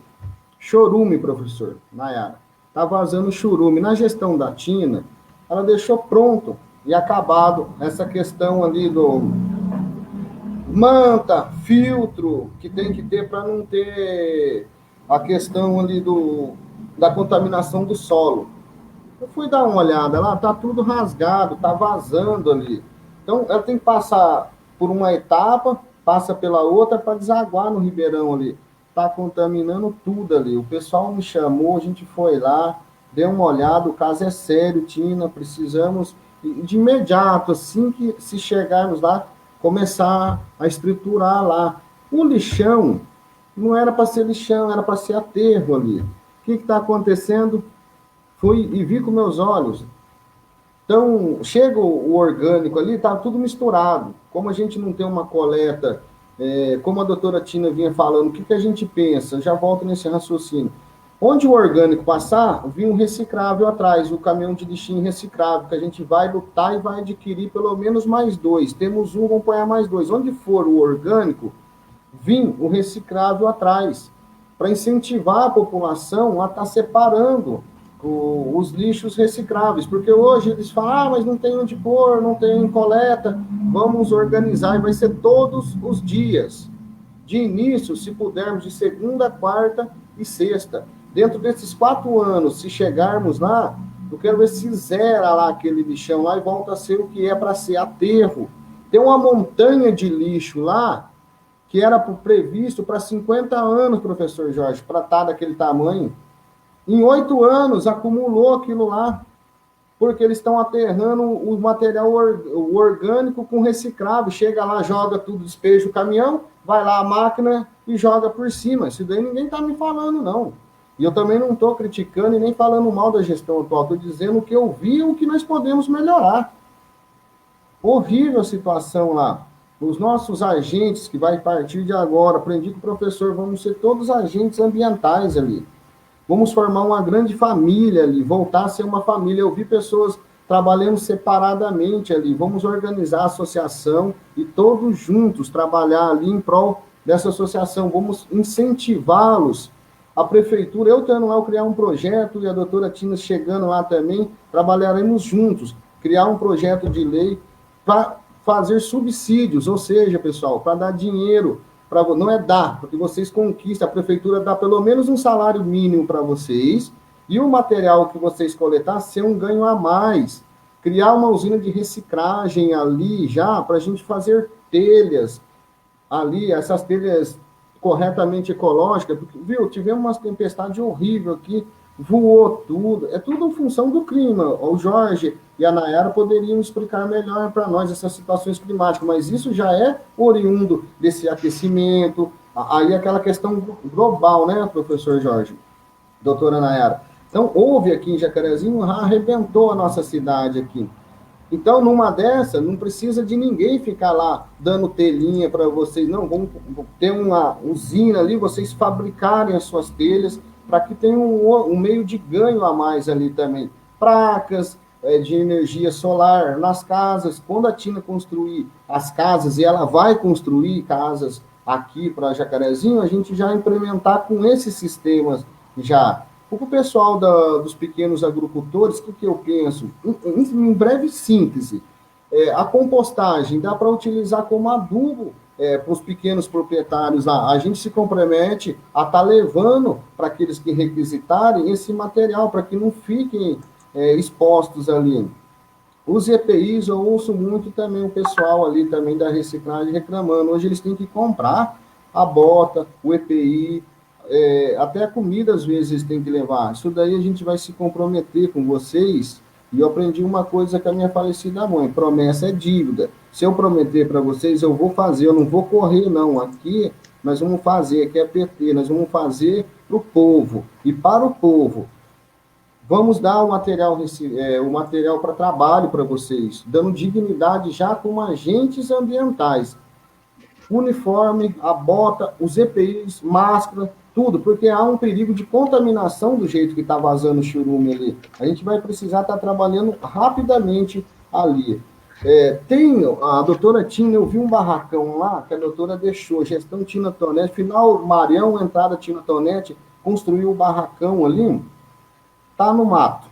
chorume, professor Nayara. Está vazando chorume. Na gestão da Tina, ela deixou pronto e acabado essa questão ali do manta, filtro, que tem que ter para não ter a questão ali da contaminação do solo. Eu fui dar uma olhada lá, tá tudo rasgado, tá vazando ali. Então, ela tem que passar por uma etapa, passa pela outra para desaguar no ribeirão ali. Tá contaminando tudo ali. O pessoal me chamou, a gente foi lá, dê uma olhada, o caso é sério, Tina, precisamos, de imediato, assim que se chegarmos lá, começar a estruturar lá. O lixão não era para ser lixão, era para ser aterro ali. O que está acontecendo? Fui e vi com meus olhos. Então, chega o orgânico ali, está tudo misturado. Como a gente não tem uma coleta, como a doutora Tina vinha falando, o que a gente pensa? Eu já volto nesse raciocínio. Onde o orgânico passar, vinha um reciclável atrás, o caminhão de lixinho reciclável, que a gente vai lutar e vai adquirir pelo menos mais 2. Temos um, vamos apoiar mais 2. Onde for o orgânico, vinha o reciclável atrás, para incentivar a população a estar separando os lixos recicláveis, porque hoje eles falam, mas não tem onde pôr, não tem coleta, vamos organizar, e vai ser todos os dias. De início, se pudermos, de segunda, quarta e sexta. Dentro desses 4 anos, se chegarmos lá, eu quero ver se zera lá aquele lixão lá e volta a ser o que é para ser aterro. Tem uma montanha de lixo lá, que era previsto para 50 anos, professor Jorge, para estar daquele tamanho. Em 8 anos, acumulou aquilo lá, porque eles estão aterrando o material orgânico com reciclável. Chega lá, joga tudo, despeja o caminhão, vai lá a máquina e joga por cima. Isso daí ninguém está me falando, não. E eu também não estou criticando e nem falando mal da gestão atual. Estou dizendo o que eu vi e o que nós podemos melhorar. Horrível a situação lá. Os nossos agentes, que vai partir de agora, aprendi com o professor, vamos ser todos agentes ambientais ali. Vamos formar uma grande família ali, voltar a ser uma família. Eu vi pessoas trabalhando separadamente ali. Vamos organizar a associação e todos juntos trabalhar ali em prol dessa associação. Vamos incentivá-los. A prefeitura, eu estando lá, eu criar um projeto, e a doutora Tina chegando lá também, trabalharemos juntos, criar um projeto de lei para fazer subsídios, ou seja, pessoal, para dar dinheiro, não é dar, porque vocês conquistam, a prefeitura dá pelo menos um salário mínimo para vocês, e o material que vocês coletar ser um ganho a mais. Criar uma usina de reciclagem ali já, para a gente fazer telhas ali, essas telhas corretamente ecológicas, porque, viu, tivemos uma tempestade horrível aqui, voou tudo, é tudo em função do clima. O Jorge e a Nayara poderiam explicar melhor para nós essas situações climáticas, mas isso já é oriundo desse aquecimento, aí aquela questão global, né, professor Jorge, doutora Nayara? Então, houve aqui em Jacarezinho, arrebentou a nossa cidade aqui. Então, numa dessa, não precisa de ninguém ficar lá dando telhinha para vocês, não, vamos ter uma usina ali, vocês fabricarem as suas telhas, para que tenha um meio de ganho a mais ali também. Placas de energia solar nas casas. Quando a Tina construir as casas, e ela vai construir casas aqui para Jacarezinho, a gente já implementar com esses sistemas já. O pessoal dos pequenos agricultores, o que eu penso? Em breve síntese, a compostagem dá para utilizar como adubo para os pequenos proprietários lá. A gente se compromete a estar levando para aqueles que requisitarem esse material, para que não fiquem expostos ali. Os EPIs, eu ouço muito também o pessoal ali também da reciclagem reclamando. Hoje eles têm que comprar a bota, o EPI, até a comida às vezes tem que levar. Isso daí a gente vai se comprometer com vocês. E eu aprendi uma coisa com a minha falecida mãe: promessa é dívida. Se eu prometer para vocês, eu vou fazer, eu não vou correr, não. Aqui nós vamos fazer, aqui é PT, nós vamos fazer para o povo. E para o povo, vamos dar o material para trabalho para vocês, dando dignidade já como agentes ambientais. Uniforme, a bota, os EPIs, máscara, tudo, porque há um perigo de contaminação do jeito que está vazando o churume ali. A gente vai precisar estar trabalhando rapidamente ali. Tem a doutora Tina, eu vi um barracão lá que a doutora deixou, gestão Tina Tonetti, final Marião, entrada Tina Tonetti, construiu o barracão ali, tá no mato.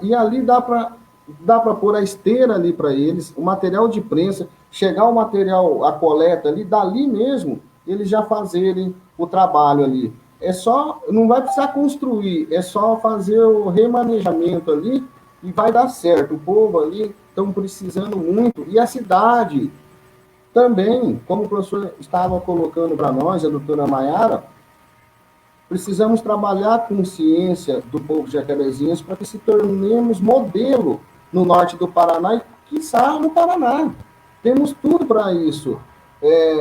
E ali dá para pôr a esteira ali para eles, o material de prensa, chegar o material, a coleta ali, dali mesmo, eles já fazerem o trabalho ali. Não vai precisar construir, é só fazer o remanejamento ali e vai dar certo. O povo ali estão precisando muito, e a cidade também, como o professor estava colocando para nós, a doutora Maiara, Precisamos trabalhar a consciência do povo jacareziense para que se tornemos modelo no norte do Paraná e, quiçá, no Paraná. Temos tudo para isso.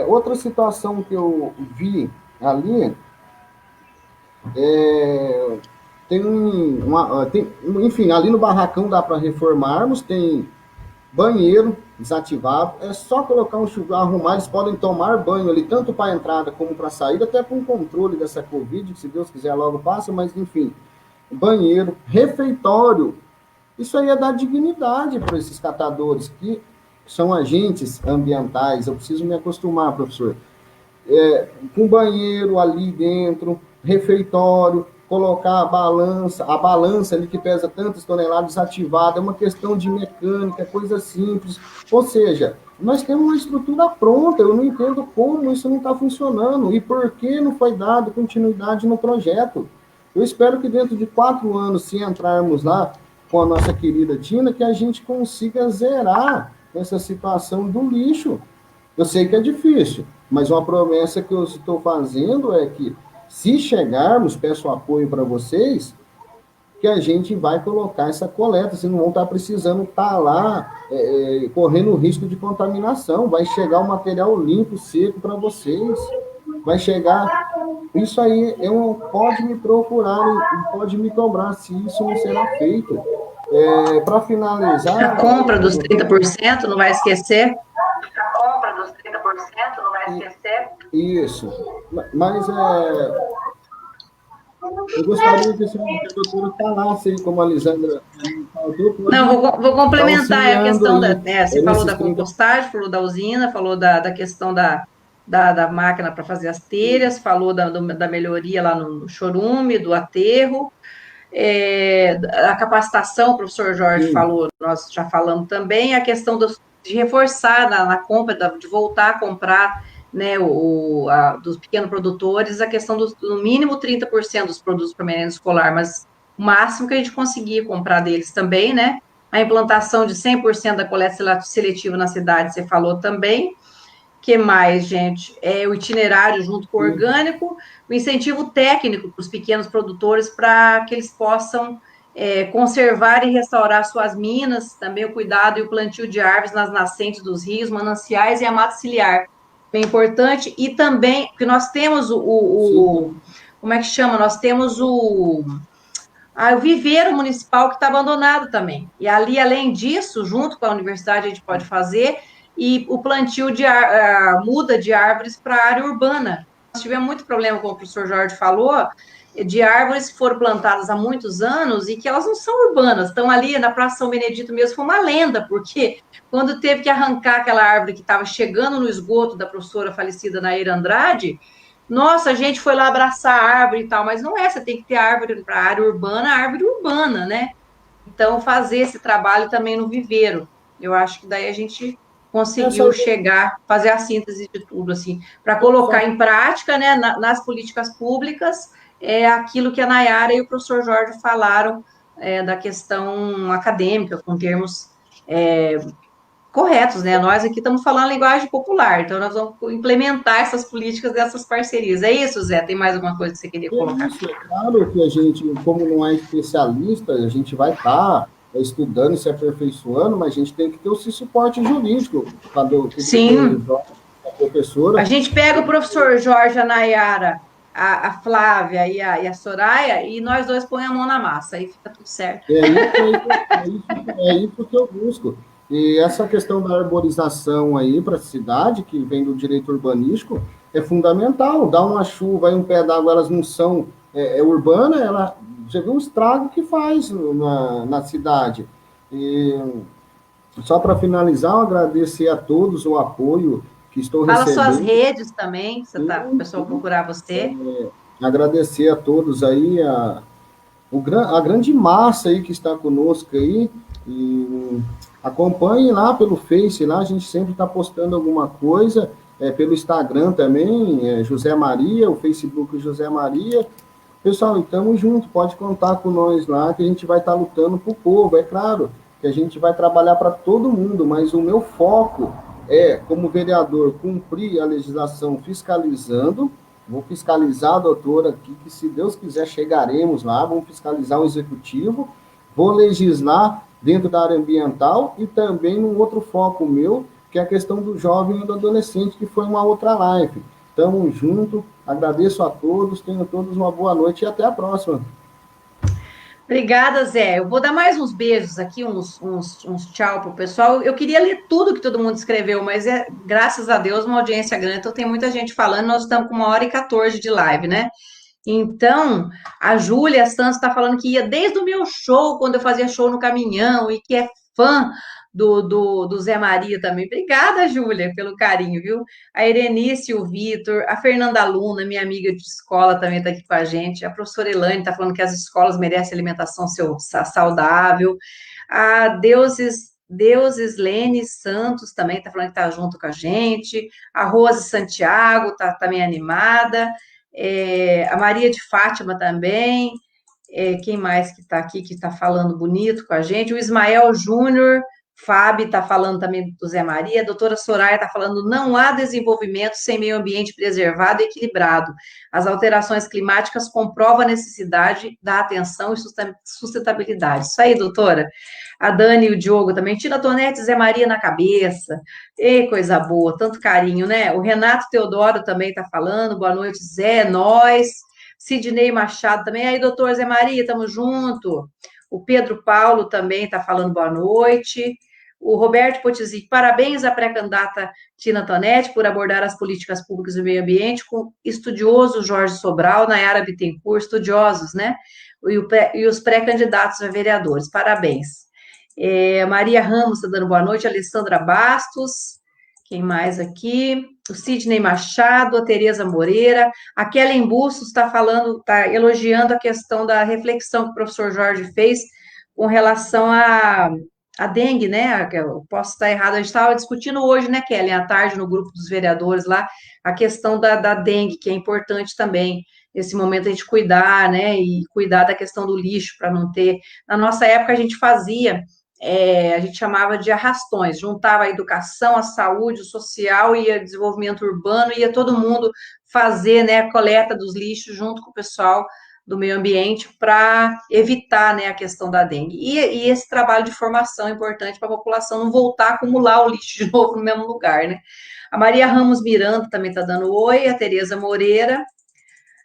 Outra situação que eu vi ali, enfim, ali no barracão dá para reformarmos, tem banheiro desativado, é só colocar um chuveiro, arrumar, eles podem tomar banho ali, tanto para a entrada como para a saída, até com o controle dessa Covid, que se Deus quiser logo passa, mas enfim, banheiro, refeitório, isso aí é dar dignidade para esses catadores, que são agentes ambientais, eu preciso me acostumar, professor, com banheiro ali dentro, refeitório, colocar a balança ali que pesa tantas toneladas desativada, é uma questão de mecânica, coisa simples. Ou seja, nós temos uma estrutura pronta, eu não entendo como isso não está funcionando e por que não foi dado continuidade no projeto. Eu espero que dentro de 4 anos, se entrarmos lá com a nossa querida Tina, que a gente consiga zerar essa situação do lixo. Eu sei que é difícil, mas uma promessa que eu estou fazendo é que, se chegarmos, peço apoio para vocês, que a gente vai colocar essa coleta, vocês não vão estar precisando estar lá correndo risco de contaminação, vai chegar o material limpo, seco para vocês, vai chegar, isso aí pode me procurar e pode me cobrar se isso não será feito. Para finalizar... A compra dos 30%, não vai esquecer? A compra dos 30%, não vai esquecer? Isso, mas eu gostaria que a doutora falasse aí, como a Lisandra falou. Não, vou complementar a questão você falou da compostagem, falou da usina, falou da questão da máquina para fazer as telhas, falou da melhoria lá no chorume, do aterro, a capacitação, o professor Jorge falou, nós já falamos também, a questão de reforçar na compra, de voltar a comprar, né, dos pequenos produtores, a questão no mínimo 30% dos produtos para merenda escolar, mas o máximo que a gente conseguir comprar deles também, né, a implantação de 100% da coleta seletiva na cidade, você falou também. Que mais, gente? O itinerário junto com o orgânico, o incentivo técnico para os pequenos produtores para que eles possam conservar e restaurar suas minas, também o cuidado e o plantio de árvores nas nascentes dos rios, mananciais e a mata ciliar. Bem importante. E também, porque nós temos como é que chama? Nós temos o viveiro municipal que está abandonado também. E ali, além disso, junto com a universidade, a gente pode fazer e o plantio de muda de árvores para a área urbana. Nós tivemos muito problema, como o professor Jorge falou, de árvores que foram plantadas há muitos anos e que elas não são urbanas, estão ali na Praça São Benedito mesmo, foi uma lenda, porque quando teve que arrancar aquela árvore que estava chegando no esgoto da professora falecida Naira Andrade, nossa, a gente foi lá abraçar a árvore e tal, mas não é, você tem que ter árvore para a área urbana, né? Então, fazer esse trabalho também no viveiro. Eu acho que daí a gente conseguiu fazer a síntese de tudo, assim, para colocar em prática, né, nas políticas públicas, aquilo que a Nayara e o professor Jorge falaram da questão acadêmica, com termos corretos, né? Nós aqui estamos falando linguagem popular, então nós vamos implementar essas políticas dessas parcerias. É isso, Zé? Tem mais alguma coisa que você queria colocar? Isso, é claro que a gente, como não é especialista, a gente vai estar estudando e se aperfeiçoando, mas a gente tem que ter esse suporte jurídico. Sim. A professora. A gente pega o professor Jorge, a Nayara, a Flávia e a Soraya, e nós dois põe a mão na massa, aí fica tudo certo. É isso que eu busco. E essa questão da arborização aí para a cidade, que vem do direito urbanístico, é fundamental. Dá uma chuva e um pé d'água, elas não são urbanas, ela já viu o estrago que faz na cidade. E só para finalizar, eu agradecer a todos o apoio que estou recebendo. Fala suas redes também, o pessoal procurar você. Agradecer a todos aí, a grande massa aí que está conosco aí, e acompanhe lá pelo Face, lá a gente sempre está postando alguma coisa, pelo Instagram também, José Maria, o Facebook José Maria. Pessoal, estamos juntos, pode contar com nós lá, que a gente vai estar lutando para o povo. É claro que a gente vai trabalhar para todo mundo, mas o meu foco como vereador, cumprir a legislação fiscalizando Vou fiscalizar, doutora, aqui, que se Deus quiser chegaremos lá, vamos fiscalizar o executivo, vou legislar dentro da área ambiental e também num outro foco meu, que é a questão do jovem e do adolescente, que foi uma outra live. Tamo junto, agradeço a todos, tenham todos uma boa noite e até a próxima. Obrigada, Zé. Eu vou dar mais uns beijos aqui, uns tchau pro pessoal. Eu queria ler tudo que todo mundo escreveu, mas graças a Deus uma audiência grande, então tem muita gente falando. Nós estamos com 1h14 de live, né? Então, a Júlia Santos está falando que ia desde o meu show, quando eu fazia show no caminhão, e que é fã do Zé Maria também. Obrigada, Júlia, pelo carinho, viu? A Irenice, o Vitor, a Fernanda Luna, minha amiga de escola, também está aqui com a gente. A professora Elaine está falando que as escolas merecem alimentação saudável. A Deuses Lene Santos também está falando que está junto com a gente. A Rose Santiago está também animada. A Maria de Fátima também, quem mais que está aqui, que está falando bonito com a gente? O Ismael Júnior, Fábio está falando também do Zé Maria, a doutora Soraya está falando, não há desenvolvimento sem meio ambiente preservado e equilibrado. As alterações climáticas comprovam a necessidade da atenção e sustentabilidade. Isso aí, doutora. A Dani e o Diogo também. Tina Tonete, Zé Maria na cabeça. Ei, coisa boa, tanto carinho, né? O Renato Teodoro também está falando. Boa noite, Zé, nós. Sidney Machado também. Aí, doutor Zé Maria, estamos junto. O Pedro Paulo também está falando boa noite. O Roberto Potizzi, parabéns à pré-candidata Tina Tonete por abordar as políticas públicas do meio ambiente com estudioso Jorge Sobral, Nayara Bittencourt, estudiosos, né? E os pré-candidatos a vereadores. Parabéns. Maria Ramos está dando boa noite, Alessandra Bastos, quem mais aqui? O Sidney Machado, a Tereza Moreira, a Kellen Bustos está falando, está elogiando a questão da reflexão que o professor Jorge fez com relação a dengue, né? Eu posso estar errado, a gente estava discutindo hoje, né, Kellen, à tarde no grupo dos vereadores lá, a questão da dengue, que é importante também nesse momento a gente cuidar, né, e cuidar da questão do lixo para não ter. Na nossa época a gente fazia. A gente chamava de arrastões, juntava a educação, a saúde, o social e o desenvolvimento urbano, ia todo mundo fazer, né, a coleta dos lixos junto com o pessoal do meio ambiente para evitar, né, a questão da dengue. E esse trabalho de formação é importante para a população não voltar a acumular o lixo de novo no mesmo lugar, né? A Maria Ramos Miranda também está dando oi, a Tereza Moreira.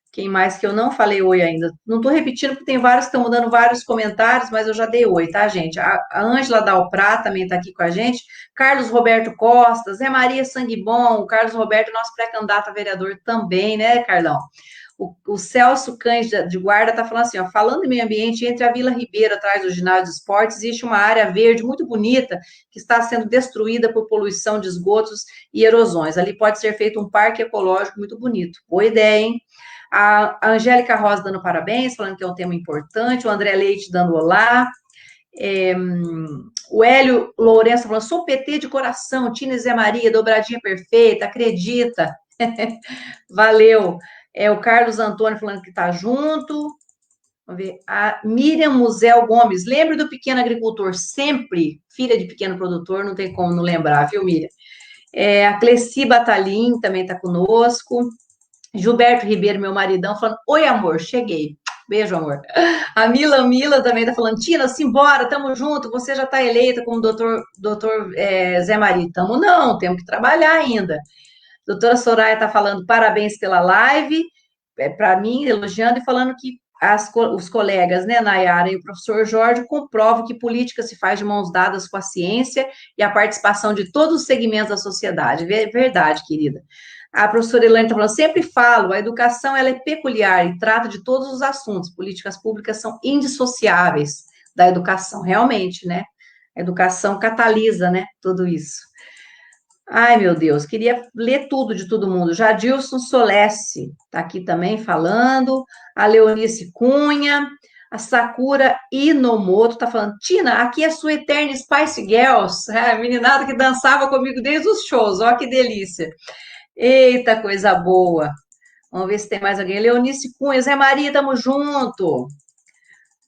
Quem mais que eu não falei oi ainda? Não estou repetindo, porque tem vários que estão dando vários comentários, mas eu já dei oi, tá, gente? A Ângela Dalprá também está aqui com a gente. Carlos Roberto Costa, Zé Maria Sangue Bom, Carlos Roberto, nosso pré-candidato a vereador também, né, Carlão? O Celso Cães de Guarda está falando assim, ó, falando em meio ambiente, entre a Vila Ribeiro, atrás do ginásio de esportes, existe uma área verde muito bonita que está sendo destruída por poluição de esgotos e erosões. Ali pode ser feito um parque ecológico muito bonito. Boa ideia, hein? A Angélica Rosa dando parabéns, falando que é um tema importante, o André Leite dando olá, o Hélio Lourenço falando, sou PT de coração, Tina e Zé Maria, dobradinha perfeita, acredita. Valeu. O Carlos Antônio falando que está junto. Vamos ver. A Miriam Muzel Gomes, lembre do pequeno agricultor, sempre filha de pequeno produtor, não tem como não lembrar, viu, Miriam? A Cleci Batalin também está conosco. Gilberto Ribeiro, meu maridão, falando, oi, amor, cheguei. Beijo, amor. A Mila também tá falando, Tina, simbora, tamo junto, você já tá eleita como doutor Zé Maria. Tamo não, temos que trabalhar ainda. Doutora Soraya tá falando, parabéns pela live, para mim, elogiando e falando que os colegas, né, Nayara e o professor Jorge, comprovam que política se faz de mãos dadas com a ciência e a participação de todos os segmentos da sociedade. Verdade, querida. A professora Elaine está falando, sempre falo, a educação ela é peculiar e trata de todos os assuntos, políticas públicas são indissociáveis da educação, realmente, né? A educação catalisa, né, tudo isso. Ai, meu Deus, queria ler tudo de todo mundo. Jadilson Solesce está aqui também falando, a Leonice Cunha, a Sakura Inomoto está falando, Tina, aqui é a sua eterna Spice Girls, a meninada que dançava comigo desde os shows, ó que delícia. Eita, coisa boa. Vamos ver se tem mais alguém. Leonice Cunha, Zé Maria, tamo junto.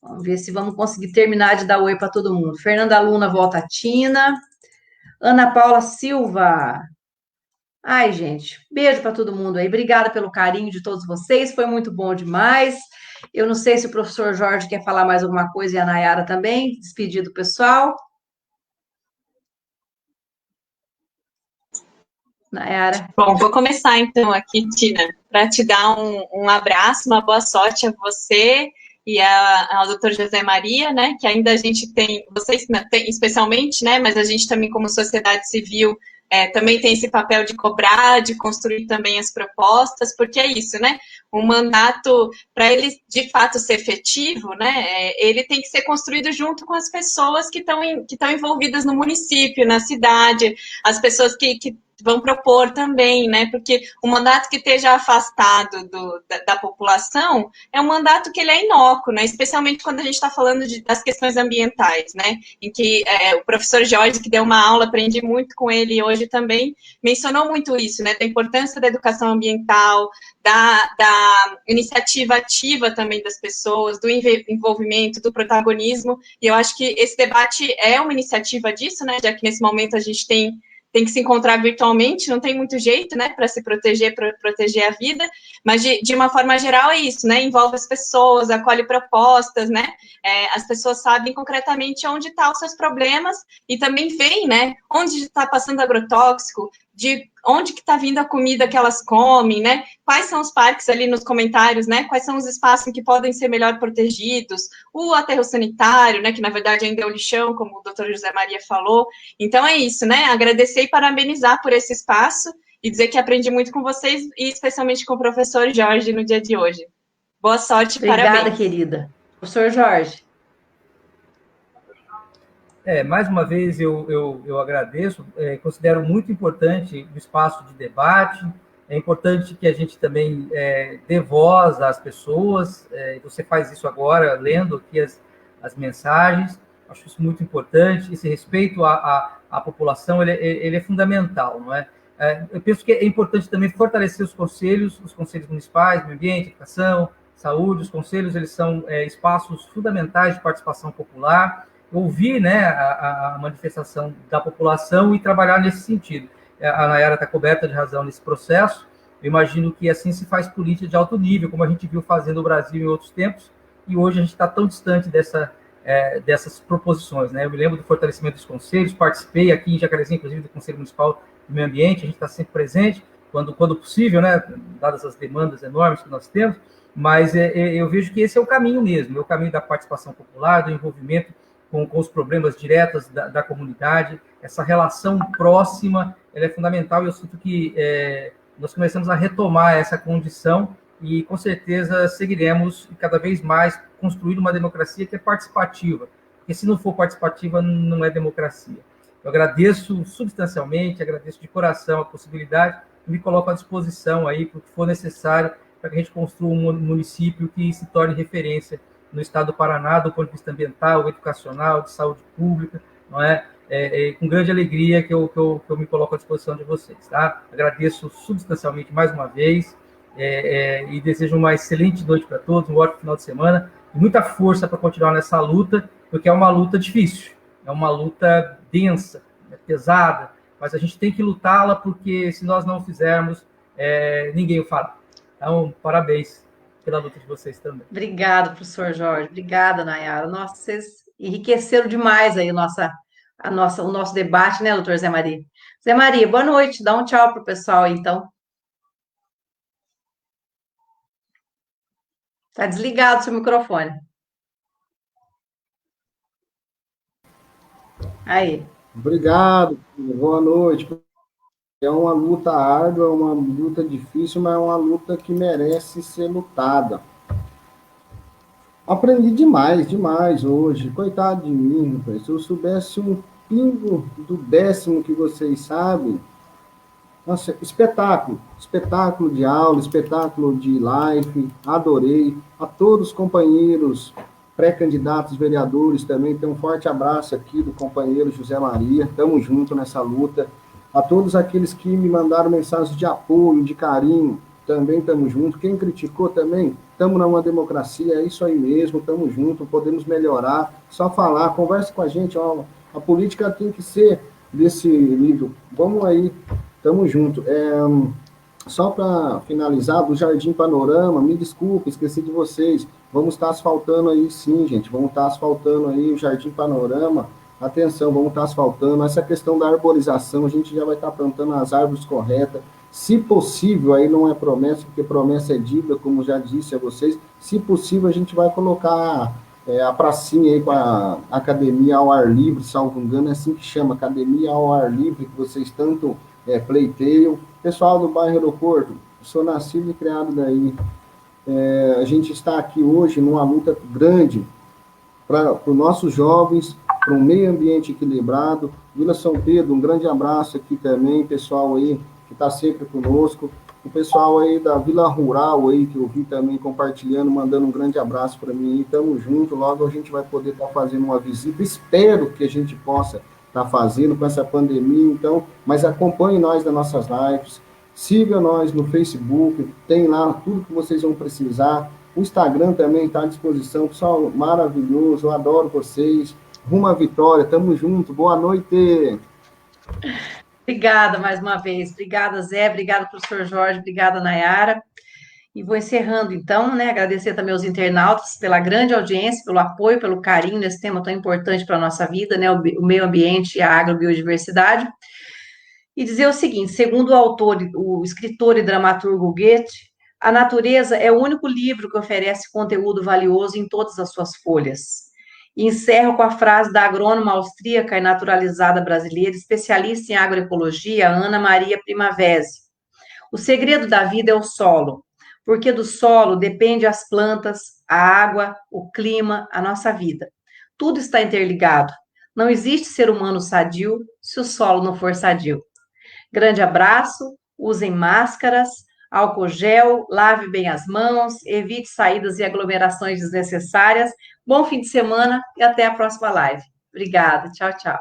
Vamos ver se vamos conseguir terminar de dar oi para todo mundo. Fernanda Luna volta a Tina. Ana Paula Silva. Ai, gente, beijo para todo mundo aí. Obrigada pelo carinho de todos vocês. Foi muito bom demais. Eu não sei se o professor Jorge quer falar mais alguma coisa e a Nayara também. Despedir do pessoal. Nayara. Bom, vou começar então aqui, Tina, para te dar um abraço, uma boa sorte a você e ao doutor José Maria, né, que ainda a gente tem, vocês tem, especialmente, né, mas a gente também como sociedade civil também tem esse papel de cobrar, de construir também as propostas, porque é isso, né, um mandato, para ele de fato ser efetivo, né, ele tem que ser construído junto com as pessoas que estão envolvidas no município, na cidade, as pessoas que vão propor também, né? Porque o mandato que esteja afastado da população é um mandato que ele é inócuo, né? Especialmente quando a gente está falando das questões ambientais, né? Em que o professor Jorge, que deu uma aula, aprendi muito com ele hoje também, mencionou muito isso, né? Da importância da educação ambiental, da iniciativa ativa também das pessoas, do envolvimento, do protagonismo, e eu acho que esse debate é uma iniciativa disso, né? Já que nesse momento a gente tem que se encontrar virtualmente, não tem muito jeito, né, para se proteger, para proteger a vida, mas de uma forma geral é isso, né, envolve as pessoas, acolhe propostas, né, as pessoas sabem concretamente onde estão os seus problemas e também veem, né, onde está passando agrotóxico, de onde que está vindo a comida que elas comem, né, quais são os parques ali nos comentários, né, quais são os espaços que podem ser melhor protegidos, o aterro sanitário, né, que na verdade ainda é o lixão, como o doutor José Maria falou. Então é isso, né, agradecer e parabenizar por esse espaço e dizer que aprendi muito com vocês e especialmente com o professor Jorge no dia de hoje. Boa sorte e Obrigada, parabéns. querida. Professor Jorge. Mais uma vez eu agradeço, considero muito importante o espaço de debate, é importante que a gente também dê voz às pessoas, você faz isso agora, lendo aqui as mensagens, acho isso muito importante, esse respeito à população, ele é fundamental, não é? Eu penso que é importante também fortalecer os conselhos municipais, meio ambiente, educação, saúde, os conselhos, eles são espaços fundamentais de participação popular, ouvir, né, a manifestação da população e trabalhar nesse sentido. A Nayara está coberta de razão nesse processo, eu imagino que assim se faz política de alto nível, como a gente viu fazendo no Brasil em outros tempos, e hoje a gente está tão distante dessas proposições, né? Eu me lembro do fortalecimento dos conselhos, participei aqui em Jacarezinho, inclusive, do Conselho Municipal do Meio Ambiente, a gente está sempre presente, quando possível, né, dadas as demandas enormes que nós temos, mas eu vejo que esse é o caminho mesmo, é o caminho da participação popular, do envolvimento com os problemas diretos da comunidade, essa relação próxima, ela é fundamental, e eu sinto que nós começamos a retomar essa condição e, com certeza, seguiremos cada vez mais construindo uma democracia que é participativa, porque se não for participativa, não é democracia. Eu agradeço substancialmente, agradeço de coração a possibilidade e me coloco à disposição aí para o que for necessário para que a gente construa um município que se torne referência no estado do Paraná, do ponto de vista ambiental, educacional, de saúde pública, não é? Com grande alegria que eu me coloco à disposição de vocês, tá? Agradeço substancialmente mais uma vez e desejo uma excelente noite para todos, um ótimo final de semana e muita força para continuar nessa luta, porque é uma luta difícil, é uma luta densa, pesada, mas a gente tem que lutá-la, porque se nós não fizermos, ninguém o fará. Então, parabéns pela luta de vocês também. Obrigada, professor Jorge. Obrigada, Nayara. Nossa, vocês enriqueceram demais aí o nosso debate, né, doutor Zé Maria? Zé Maria, boa noite. Dá um tchau para o pessoal aí, então. Está desligado o seu microfone. Aí. Obrigado, boa noite. É uma luta árdua, uma luta difícil, mas é uma luta que merece ser lutada. Aprendi demais hoje. Coitado de mim, rapaz. Se eu soubesse um pingo do 10º que vocês sabem, nossa, espetáculo de aula, espetáculo de live, adorei. A todos os companheiros pré-candidatos vereadores também, tem um forte abraço aqui do companheiro José Maria, estamos juntos nessa luta. A todos aqueles que me mandaram mensagens de apoio, de carinho, também estamos juntos. Quem criticou também, estamos numa democracia, é isso aí mesmo, estamos juntos, podemos melhorar, só falar, converse com a gente, ó, a política tem que ser desse nível. Vamos aí Tamo junto. Só para finalizar, do Jardim Panorama, me desculpe, esqueci de vocês. Vamos estar asfaltando aí, sim, gente. Vamos estar asfaltando aí o Jardim Panorama. Atenção, vamos estar asfaltando. Essa questão da arborização, a gente já vai estar plantando as árvores corretas. Se possível, aí não é promessa, porque promessa é dívida, como já disse a vocês. Se possível, a gente vai colocar a pracinha aí com a academia ao ar livre, salvo engano, é assim que chama, academia ao ar livre, que vocês tanto pleiteiam. Pessoal do bairro Aeroporto, sou nascido e criado daí. A gente está aqui hoje numa luta grande para os nossos jovens, para um meio ambiente equilibrado. Vila São Pedro, um grande abraço aqui também, pessoal aí que está sempre conosco. O pessoal aí da Vila Rural aí, que eu vi também compartilhando, mandando um grande abraço para mim. Tamo junto, logo a gente vai poder estar fazendo uma visita. Espero que a gente possa estar fazendo com essa pandemia, então, mas acompanhe nós nas nossas lives, siga nós no Facebook, tem lá tudo que vocês vão precisar. O Instagram também está à disposição, pessoal maravilhoso, eu adoro vocês. Rumo à vitória, tamo junto, boa noite. Obrigada mais uma vez. Obrigada, Zé. Obrigada, professor Jorge. Obrigada, Nayara. E vou encerrando, então, né? Agradecer também aos internautas pela grande audiência, pelo apoio, pelo carinho nesse tema tão importante para a nossa vida, né? O meio ambiente e a agrobiodiversidade. E dizer o seguinte: segundo o autor, o escritor e dramaturgo Goethe, a natureza é o único livro que oferece conteúdo valioso em todas as suas folhas. E encerro com a frase da agrônoma austríaca e naturalizada brasileira, especialista em agroecologia, Ana Maria Primavesi. O segredo da vida é o solo, porque do solo depende as plantas, a água, o clima, a nossa vida. Tudo está interligado. Não existe ser humano sadio se o solo não for sadio. Grande abraço, usem máscaras, álcool gel, lave bem as mãos, evite saídas e aglomerações desnecessárias. Bom fim de semana e até a próxima live. Obrigada, tchau, tchau.